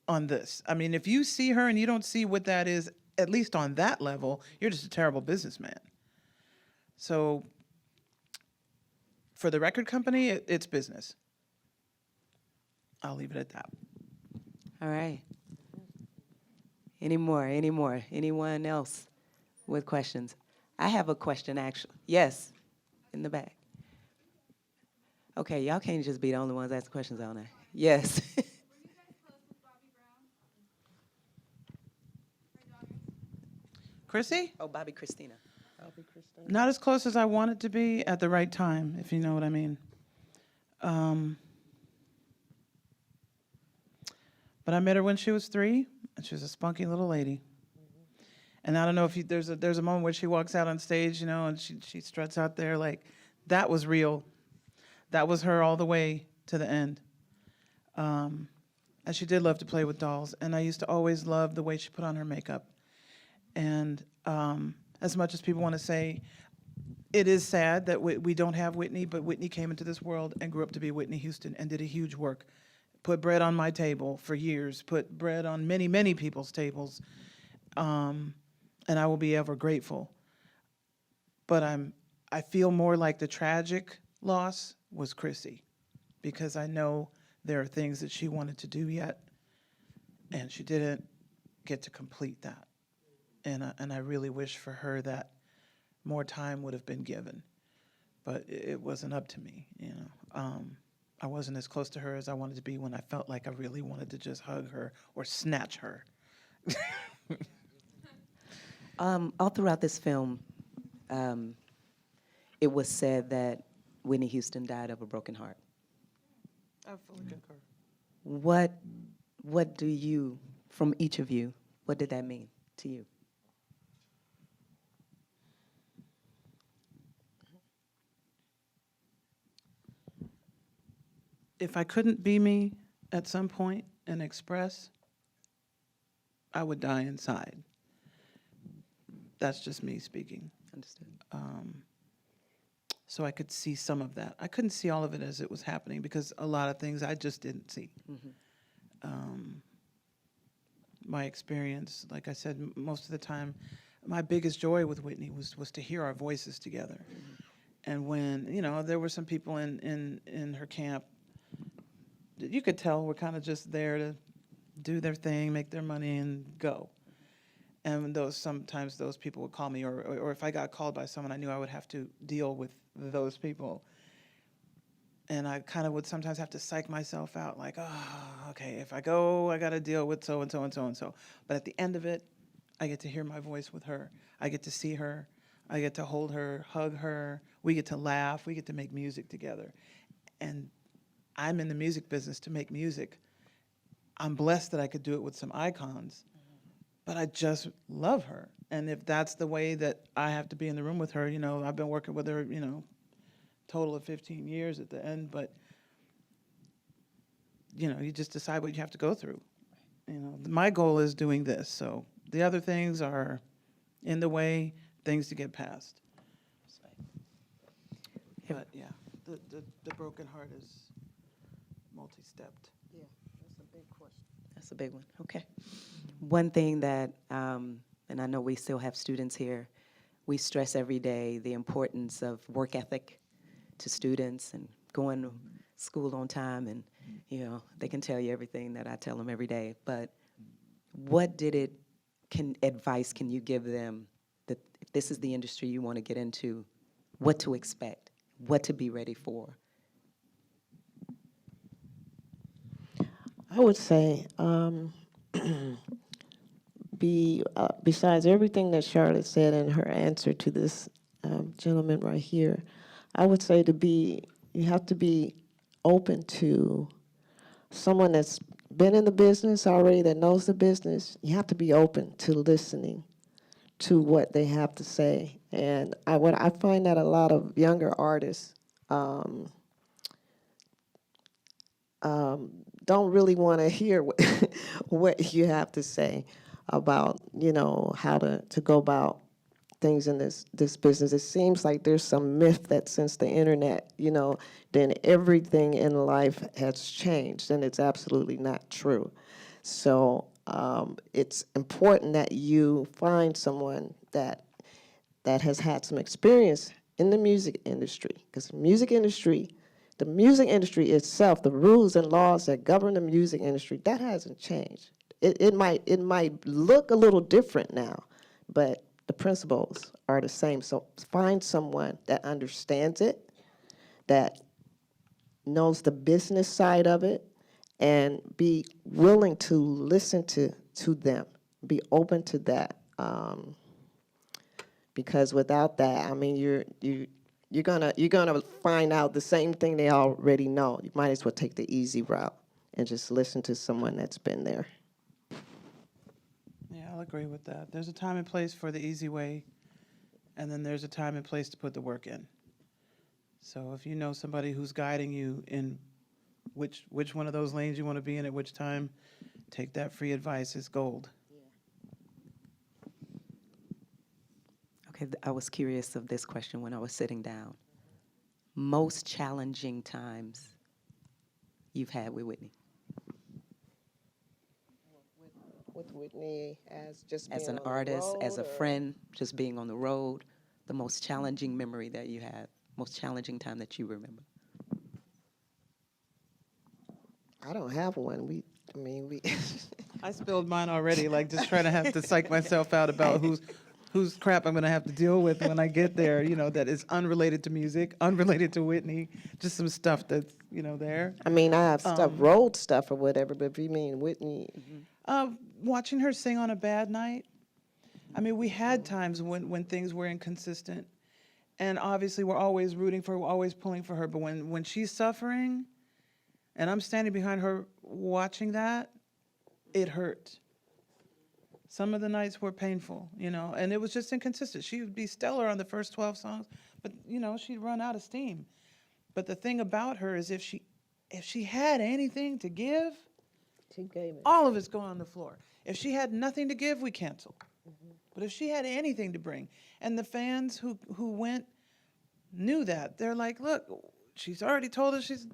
on this. I mean, if you see her and you don't see what that is, at least on that level, you're just a terrible businessman. So for the record company, it's business. I'll leave it at that. All right. Any more? Anyone else with questions? I have a question, actually. Yes, in the back. Okay, y'all can't just be the only ones asking questions all night. Yes. Were you guys close with Bobby Brown? Her daughters? Chrissy? Oh, Bobby Christina. Not as close as I wanted to be at the right time, if you know what I mean. But I met her when she was 3, and she was a spunky little lady. And I don't know if there's a moment where she walks out on stage, and she struts out there like, that was real. That was her all the way to the end. And she did love to play with dolls, and I used to always love the way she put on her makeup. And as much as people want to say, it is sad that we don't have Whitney, but Whitney came into this world and grew up to be Whitney Houston and did a huge work. Put bread on my table for years, put bread on many, many people's tables, and I will be ever grateful. But I feel more like the tragic loss was Chrissy, because I know there are things that she wanted to do yet, and she didn't get to complete that. And I really wish for her that more time would have been given, but it wasn't up to me, I wasn't as close to her as I wanted to be when I felt like I really wanted to just hug her or snatch her. All throughout this film, it was said that Whitney Houston died of a broken heart. I fully concur. What do you, from each of you, What did that mean to you? If I couldn't be me at some point and express, I would die inside. That's just me speaking. Understood. So I could see some of that. I couldn't see all of it as it was happening because a lot of things I just didn't see. My experience, like I said, most of the time, my biggest joy with Whitney was to hear our voices together. And when, there were some people in her camp, you could tell were kind of just there to do their thing, make their money, and go. And sometimes those people would call me, or if I got called by someone, I knew I would have to deal with those people. And I kind of would sometimes have to psych myself out, like, oh, okay, if I go, I got to deal with so and so and so and so. But at the end of it, I get to hear my voice with her. I get to see her. I get to hold her, hug her. We get to laugh. We get to make music together. And I'm in the music business to make music. I'm blessed that I could do it with some icons. But I just love her. And if that's the way that I have to be in the room with her, I've been working with her, total of 15 years at the end, but, you just decide what you have to go through. My goal is doing this, so the other things are in the way, things to get past. But, yeah, the broken heart is multi-stepped. Yeah, that's a big question. That's a big one. Okay. One thing that, and I know we still have students here, we stress every day the importance of work ethic to students and going to school on time, and they can tell you everything that I tell them every day. But what advice can you give them that if this is the industry you want to get into, what to expect, what to be ready for? I would say, besides everything that Charlotte said in her answer to this gentleman right here, I would say you have to be open to someone that's been in the business already, that knows the business. You have to be open to listening to what they have to say. And what I find that a lot of younger artists don't really want to hear what you have to say about, how to go about things in this business. It seems like there's some myth that since the internet, then everything in life has changed, and it's absolutely not true. So it's important that you find someone that has had some experience in the music industry, because the music industry itself, the rules and laws that govern the music industry, that hasn't changed. It might look a little different now, but the principles are the same. So find someone that understands it, that knows the business side of it, and be willing to listen to them. Be open to that, because without that, I mean, you're gonna find out the same thing they already know. You might as well take the easy route and just listen to someone that's been there. Yeah, I'll agree with that. There's a time and place for the easy way, and then there's a time and place to put the work in. So if you know somebody who's guiding you in which one of those lanes you want to be in at which time, take that free advice. It's gold. Okay, I was curious of this question when I was sitting down. Most challenging times you've had with Whitney? With Whitney as just As being an on the artist, as a road, or- friend, just being on the road, the most challenging memory that you had, most challenging time that you remember? I don't have one. We I spilled mine already, like just trying to have to psych myself out about whose crap I'm going to have to deal with when I get there, that is unrelated to music, unrelated to Whitney, just some stuff that's, there. I mean, I have road stuff or whatever, but if you mean Whitney, Watching her sing on a bad night, I mean, we had times when things were inconsistent, and obviously we're always rooting for her, we're always pulling for her, but when she's suffering, and I'm standing behind her watching that, it hurt. Some of the nights were painful, and it was just inconsistent. She would be stellar on the first 12 songs, but, she'd run out of steam. But the thing about her is if she had anything to give, She gave it. all of it's going on the floor. If she had nothing to give, we cancel. But if she had anything to bring, and the fans who went knew that, they're like, look, she's already told us she's,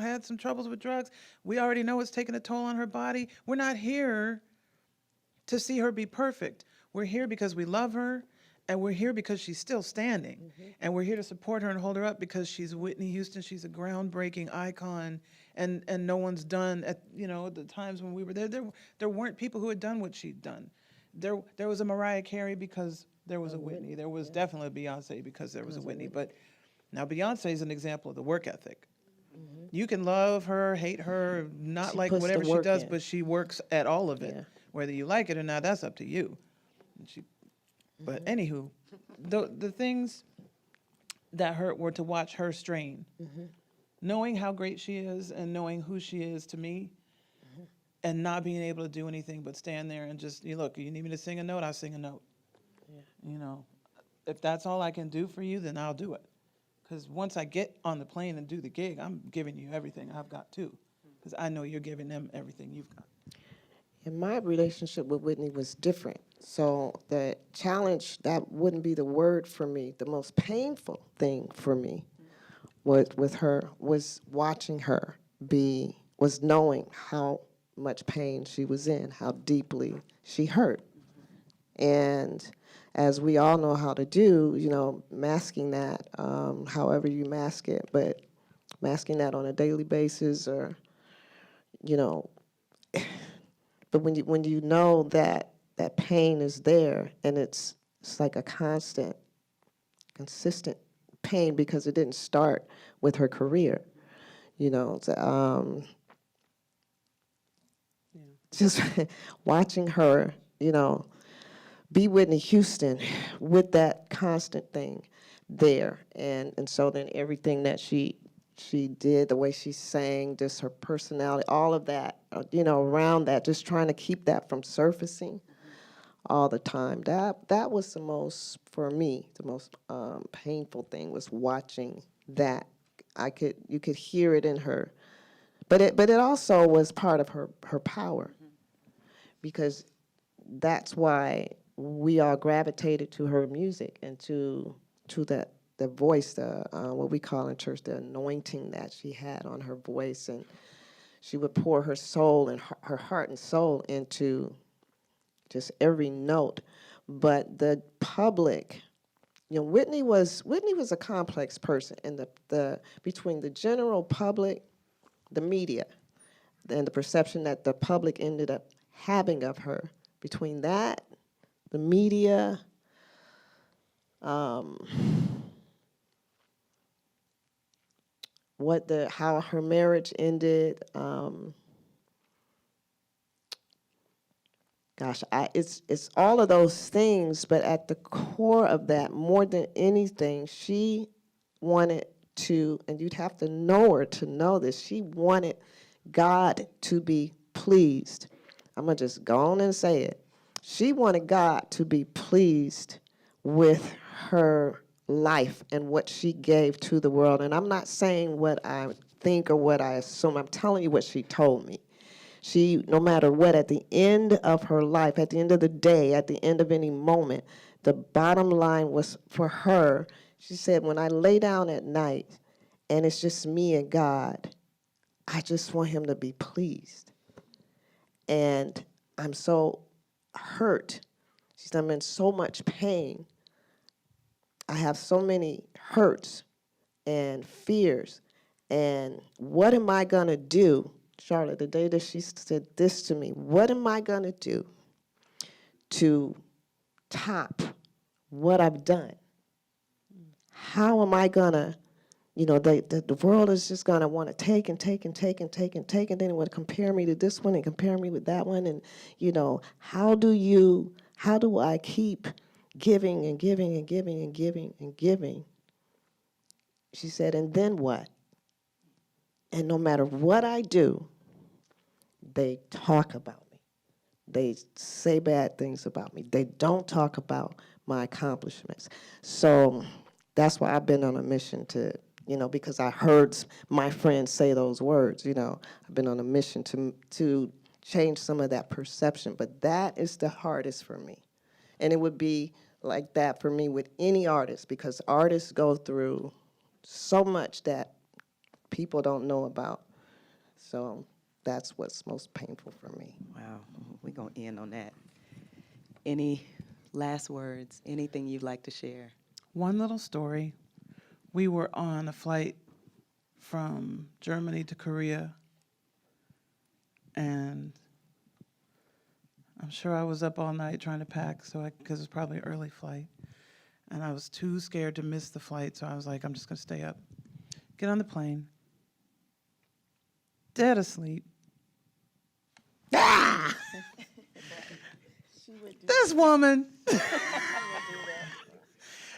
had some troubles with drugs. We already know it's taking a toll on her body. We're not here to see her be perfect. We're here because we love her, and we're here because she's still standing. And we're here to support her and hold her up because she's Whitney Houston. She's a groundbreaking icon, and no one's done at the times when we were there. There weren't people who had done what she'd done. There was a Mariah Carey because there was a Whitney. There was definitely a Beyonce because there was a Whitney. But now Beyonce is an example of the work ethic. You can love her, hate her, not She like puts the whatever she work does, in. but she works at all of it. Yeah. Whether you like it or not, that's up to you. But anywho, the things that hurt were to watch her strain, knowing how great she is and knowing who she is to me, and not being able to do anything but stand there and just, look, you need me to sing a note, I'll sing a note. If that's all I can do for you, then I'll do it. Because once I get on the plane and do the gig, I'm giving you everything I've got too. Because I know you're giving them everything you've got. And my relationship with Whitney was different. So the challenge, that wouldn't be the word for me. The most painful thing for me was with her, was watching her was knowing how much pain she was in, how deeply she hurt. And as we all know how to do, masking that, however you mask it, but masking that on a daily basis or, but when you know that that pain is there and it's like a consistent pain because it didn't start with her career, just watching her, be Whitney Houston with that constant thing there. And so then everything that she did, the way she sang, just her personality, all of that, around that, just trying to keep that from surfacing all the time. That was the most, for me, the most painful thing was watching that. You could hear it in her. But it also was part of her power, because that's why we all gravitated to her music and to the voice, what we call in church, the anointing that she had on her voice. And she would pour her soul and her heart and soul into just every note. But the public, Whitney was a complex person, and the between the general public, the media, and the perception that the public ended up having of her, between that, the media, how her marriage ended, it's all of those things, but at the core of that, more than anything, she wanted to, and you'd have to know her to know this, she wanted God to be pleased. I'm going to just go on and say it. She wanted God to be pleased with her life and what she gave to the world. And I'm not saying what I think or what I assume. I'm telling you what she told me. She, no matter what, at the end of her life, at the end of the day, at the end of any moment, the bottom line was for her, she said, when I lay down at night and it's just me and God, I just want him to be pleased. And I'm so hurt. She said, I'm in so much pain. I have so many hurts and fears. And what am I going to do, Charlotte, the day that she said this to me, what am I going to do to top what I've done? How am I going to, the world is just going to want to take and take and take and take and take, and then it would compare me to this one and compare me with that one. And, how do I keep giving and giving and giving and giving and giving? She said, and then what? And no matter what I do, they talk about me. They say bad things about me. They don't talk about my accomplishments. So that's why I've been on a mission to, because I heard my friends say those words, I've been on a mission to change some of that perception. But that is the hardest for me. And it would be like that for me with any artist, because artists go through so much that people don't know about. So that's what's most painful for me. Wow, we're going to end on that. Any last words, anything you'd like to share? One little story. We were on a flight from Germany to Korea, and I'm sure I was up all night trying to pack, because it's probably an early flight, and I was too scared to miss the flight, so I was like, I'm just going to stay up. Get on the plane. Dead asleep. This woman.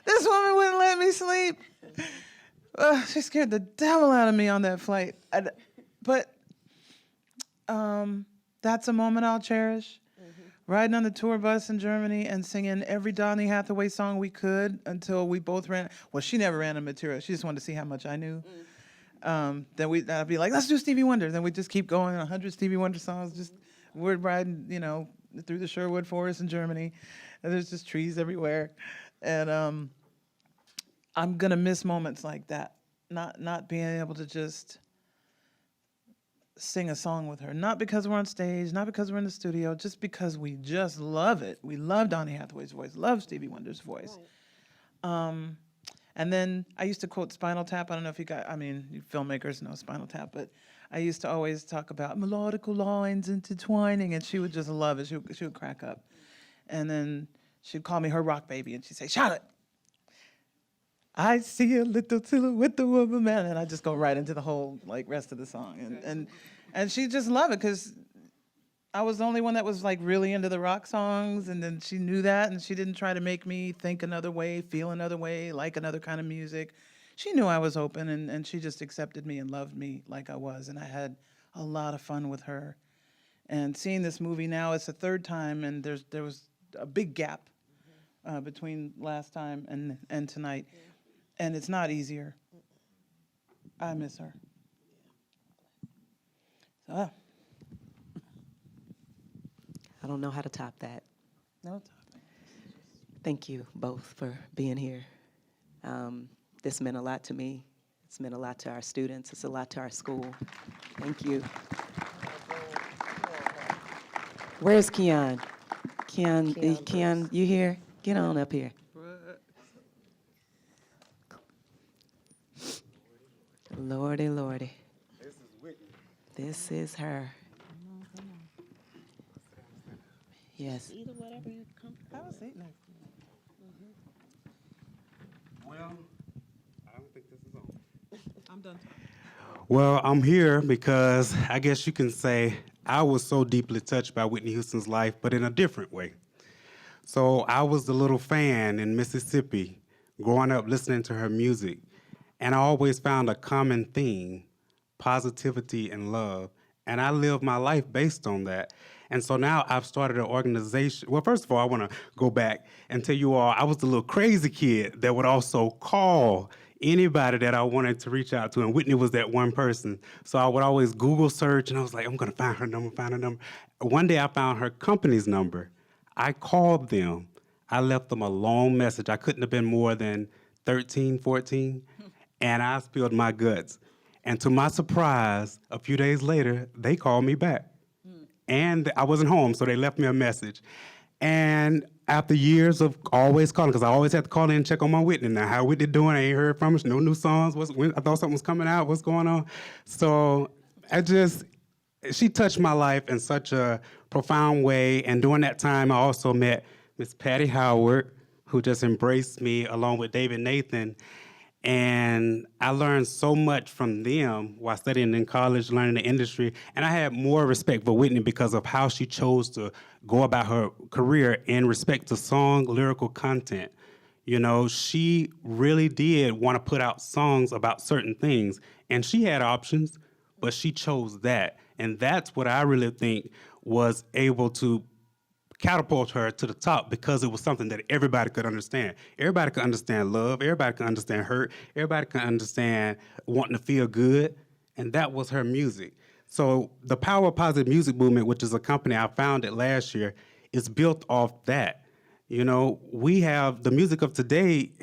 This woman wouldn't let me sleep. She scared the devil out of me on that flight. But that's a moment I'll cherish. Riding on the tour bus in Germany and singing every Donny Hathaway song we could until we both ran. Well, she never ran out of material. She just wanted to see how much I knew. Then I'd be like, let's do Stevie Wonder. Then we'd just keep going, 100 Stevie Wonder songs. We're riding, through the Sherwood Forest in Germany. And there's just trees everywhere. And I'm going to miss moments like that. Not being able to just sing a song with her. Not because we're on stage, not because we're in the studio, just because we just love it. We love Donny Hathaway's voice, love Stevie Wonder's voice. Right. And then I used to quote Spinal Tap. I don't know if you filmmakers know Spinal Tap, but I used to always talk about melodical lines intertwining, and she would just love it. She would crack up. And then she'd call me her rock baby, and she'd say, Charlotte, I see a little silhouette of a man, and I just go right into the whole rest of the song, and she just loved it because I was the only one that was really into the rock songs, and then she knew that, and she didn't try to make me think another way, feel another way, like another kind of music. She knew I was open, and she just accepted me and loved me like I was, and I had a lot of fun with her. And seeing this movie now, it's the third time, and there was a big gap between last time and tonight. And it's not easier. I miss her. So, I don't know how to top that. no topic. Thank you both for being here. This meant a lot to me. It's meant a lot to our students. It's a lot to our school. Thank you. Where's Keon? Keon, you here? Get on up here. Lordy, Lordy. This is Whitney. This is her. Yes. Either whatever you come. Have a seat next to me. Well, I don't think this is on. I'm done. Well, I'm here because I guess you can say I was so deeply touched by Whitney Houston's life, but in a different way. So I was the little fan in Mississippi, growing up listening to her music, and I always found a common theme, positivity and love, and I lived my life based on that. And so now I've started an organization. Well, first of all, I want to go back and tell you all, I was the little crazy kid that would also call anybody that I wanted to reach out to, and Whitney was that one person. So I would always Google search, and I was like, I'm going to find her number, One day I found her company's number. I called them. I left them a long message. I couldn't have been more than 13, 14, and I spilled my guts. And to my surprise, a few days later, they called me back. And I wasn't home, so they left me a message. And after years of always calling, because I always had to call in and check on my Whitney. Now, how Whitney doing? I ain't heard from her. No new songs. I thought something was coming out. What's going on? So she touched my life in such a profound way. And during that time, I also met Miss Patty Howard, who just embraced me along with David Nathan. And I learned so much from them while studying in college, learning the industry. And I had more respect for Whitney because of how she chose to go about her career in respect to song, lyrical content. You know, she really did want to put out songs about certain things. And she had options, but she chose that. And that's what I really think was able to catapult her to the top because it was something that everybody could understand. Everybody could understand love. Everybody could understand hurt. Everybody could understand wanting to feel good. And that was her music. So the Power of Positive Music Movement, which is a company I founded last year, is built off that. You know, we have the music of today.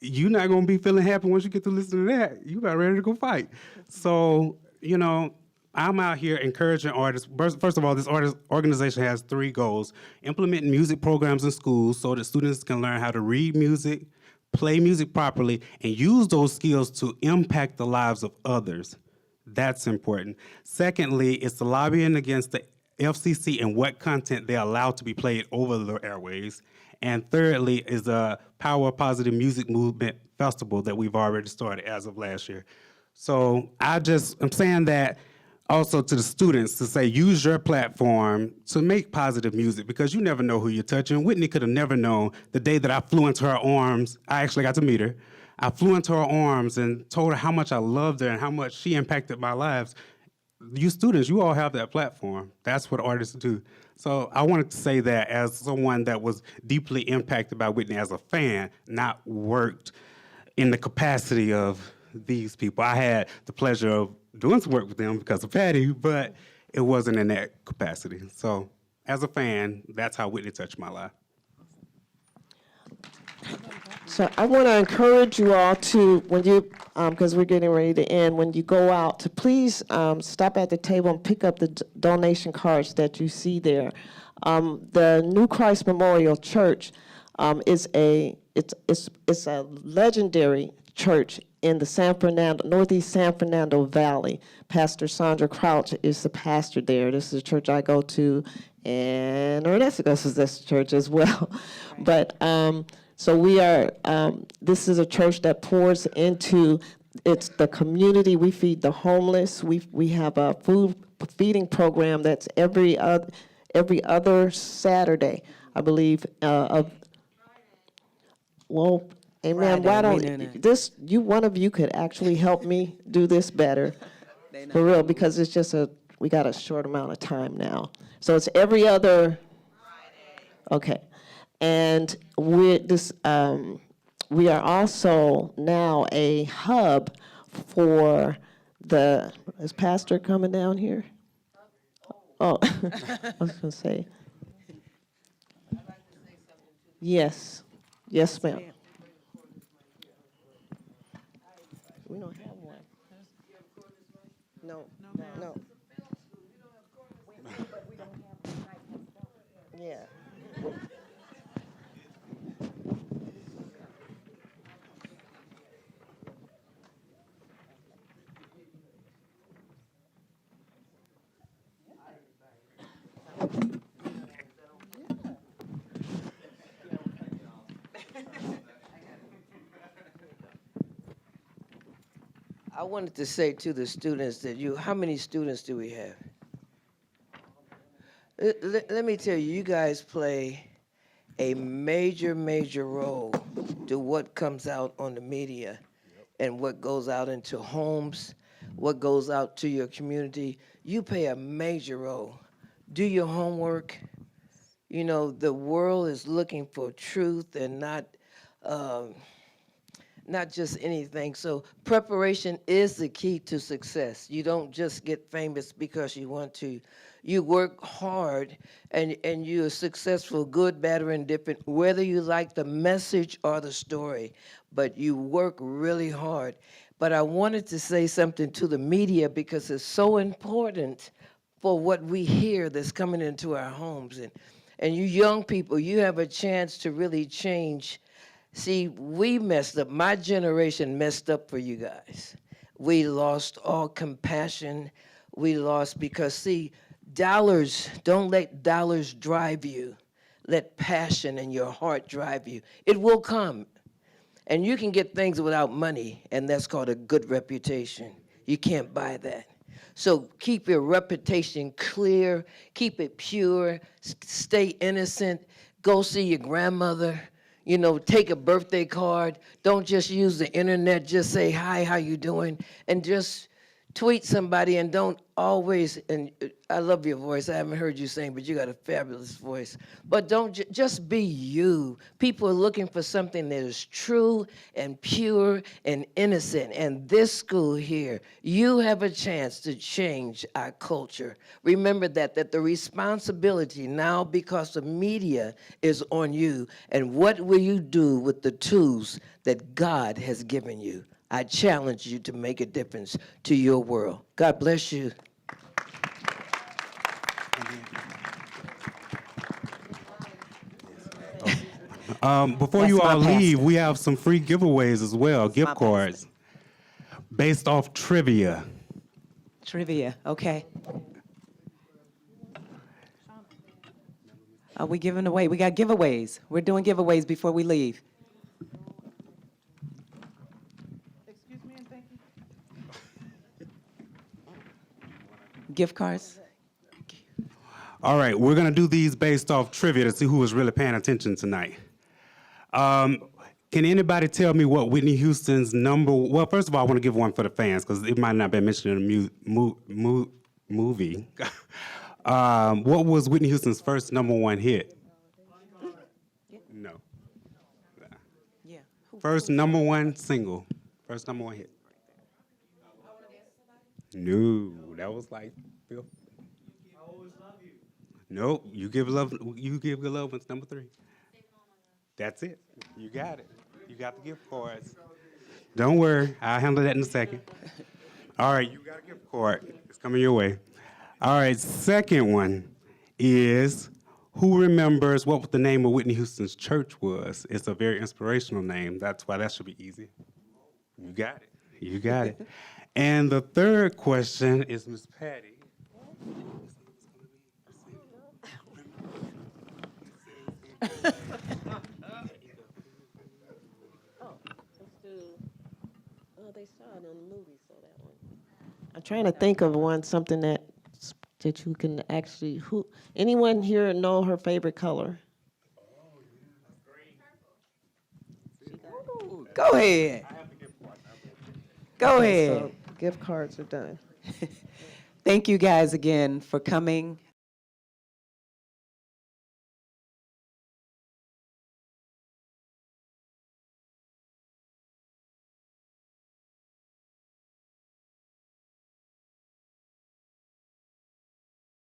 You're not going to be feeling happy once you get to listen to that. You about ready to go fight. So, you know, I'm out here encouraging artists. First of all, this organization has 3 goals: implementing music programs in schools so that students can learn how to read music, play music properly, and use those skills to impact the lives of others. That's important. Secondly, it's the lobbying against the FCC and what content they allow to be played over the airwaves. And thirdly is the Power of Positive Music Movement Festival that we've already started as of last year. So I'm saying that also to the students to say, use your platform to make positive music because you never know who you're touching. Whitney could have never known the day that I flew into her arms. I actually got to meet her. I flew into her arms and told her how much I loved her and how much she impacted my lives. You students, you all have that platform. That's what artists do. So I wanted to say that as someone that was deeply impacted by Whitney as a fan, not worked in the capacity of these people. I had the pleasure of doing some work with them because of Patty, but it wasn't in that capacity. So as a fan, that's how Whitney touched my life. So I want to encourage you all to, when you, because we're getting ready to end, when you go out, to please stop at the table and pick up the donation cards that you see there. The New Christ Memorial Church is a legendary church in the Northeast San Fernando Valley. Pastor Sandra Crouch is the pastor there. This is a church I go to, and Ernesto goes to this church as well. But so we are, this is a church that pours into the community. We feed the homeless. We have a food feeding program that's every other Saturday, I believe. Well, amen. Why don't one of you could actually help me do this better, for real, because it's just we got a short amount of time now. So it's every other. Okay. And we are also now a hub for is Pastor coming down here? Oh, I was going to say. Yes. Yes, ma'am. We don't have one. No. Yeah. I wanted to say to the students that how many students do we have? Let me tell you, you guys play a major, major role to what comes out on the media and what goes out into homes, what goes out to your community. You play a major role. Do your homework. You know, the world is looking for truth and not just anything. So preparation is the key to success. You don't just get famous because you want to. You work hard and you're successful, good, bad, or indifferent, whether you like the message or the story, but you work really hard. But I wanted to say something to the media because it's so important for what we hear that's coming into our homes. And you young people, you have a chance to really change. See, we messed up. My generation messed up for you guys. We lost all compassion. We lost because, see, dollars, don't let dollars drive you. Let passion and your heart drive you. It will come. And you can get things without money, and that's called a good reputation. You can't buy that. So keep your reputation clear, keep it pure, stay innocent, go see your grandmother. You know, take a birthday card. Don't just use the internet. Just say, hi, how you doing? And just tweet somebody and don't always, and I love your voice. I haven't heard you sing, but you got a fabulous voice. But don't just be you. People are looking for something that is true and pure and innocent. And this school here, you have a chance to change our culture. Remember that the responsibility now, because of media, is on you. And what will you do with the tools that God has given you? I challenge you to make a difference to your world. God bless you. Before That's you my all leave, pastor. we have some free giveaways as well, gift my cards, based off trivia. Trivia, okay. Are we giving away? We got giveaways. We're doing giveaways before we leave. Excuse me and thank you. Gift cards? All right, we're gonna do these based off trivia to see who was really paying attention tonight. Can anybody tell me what Whitney Houston's well, first of all, I want to give one for the fans because it might not have been mentioned in the movie. What was Whitney Houston's first #1 hit? No. Yeah. First #1 single. First #1 hit. No, that was like Bill. Nope, you give love. You give good love. One's #3. That's it. You got it. You got the gift cards. Don't worry, I'll handle that in a second. All right, you got a gift card. It's coming your way. All right, second one is who remembers what the name of Whitney Houston's church was? It's a very inspirational name. That's why that should be easy. You got it. You got it. And the third question is Miss Patty. They saw it on the movie, so that one. I'm trying to think of something that you can actually, anyone here know her favorite color? Go ahead. Go ahead. So gift cards are done. Thank you guys again for coming.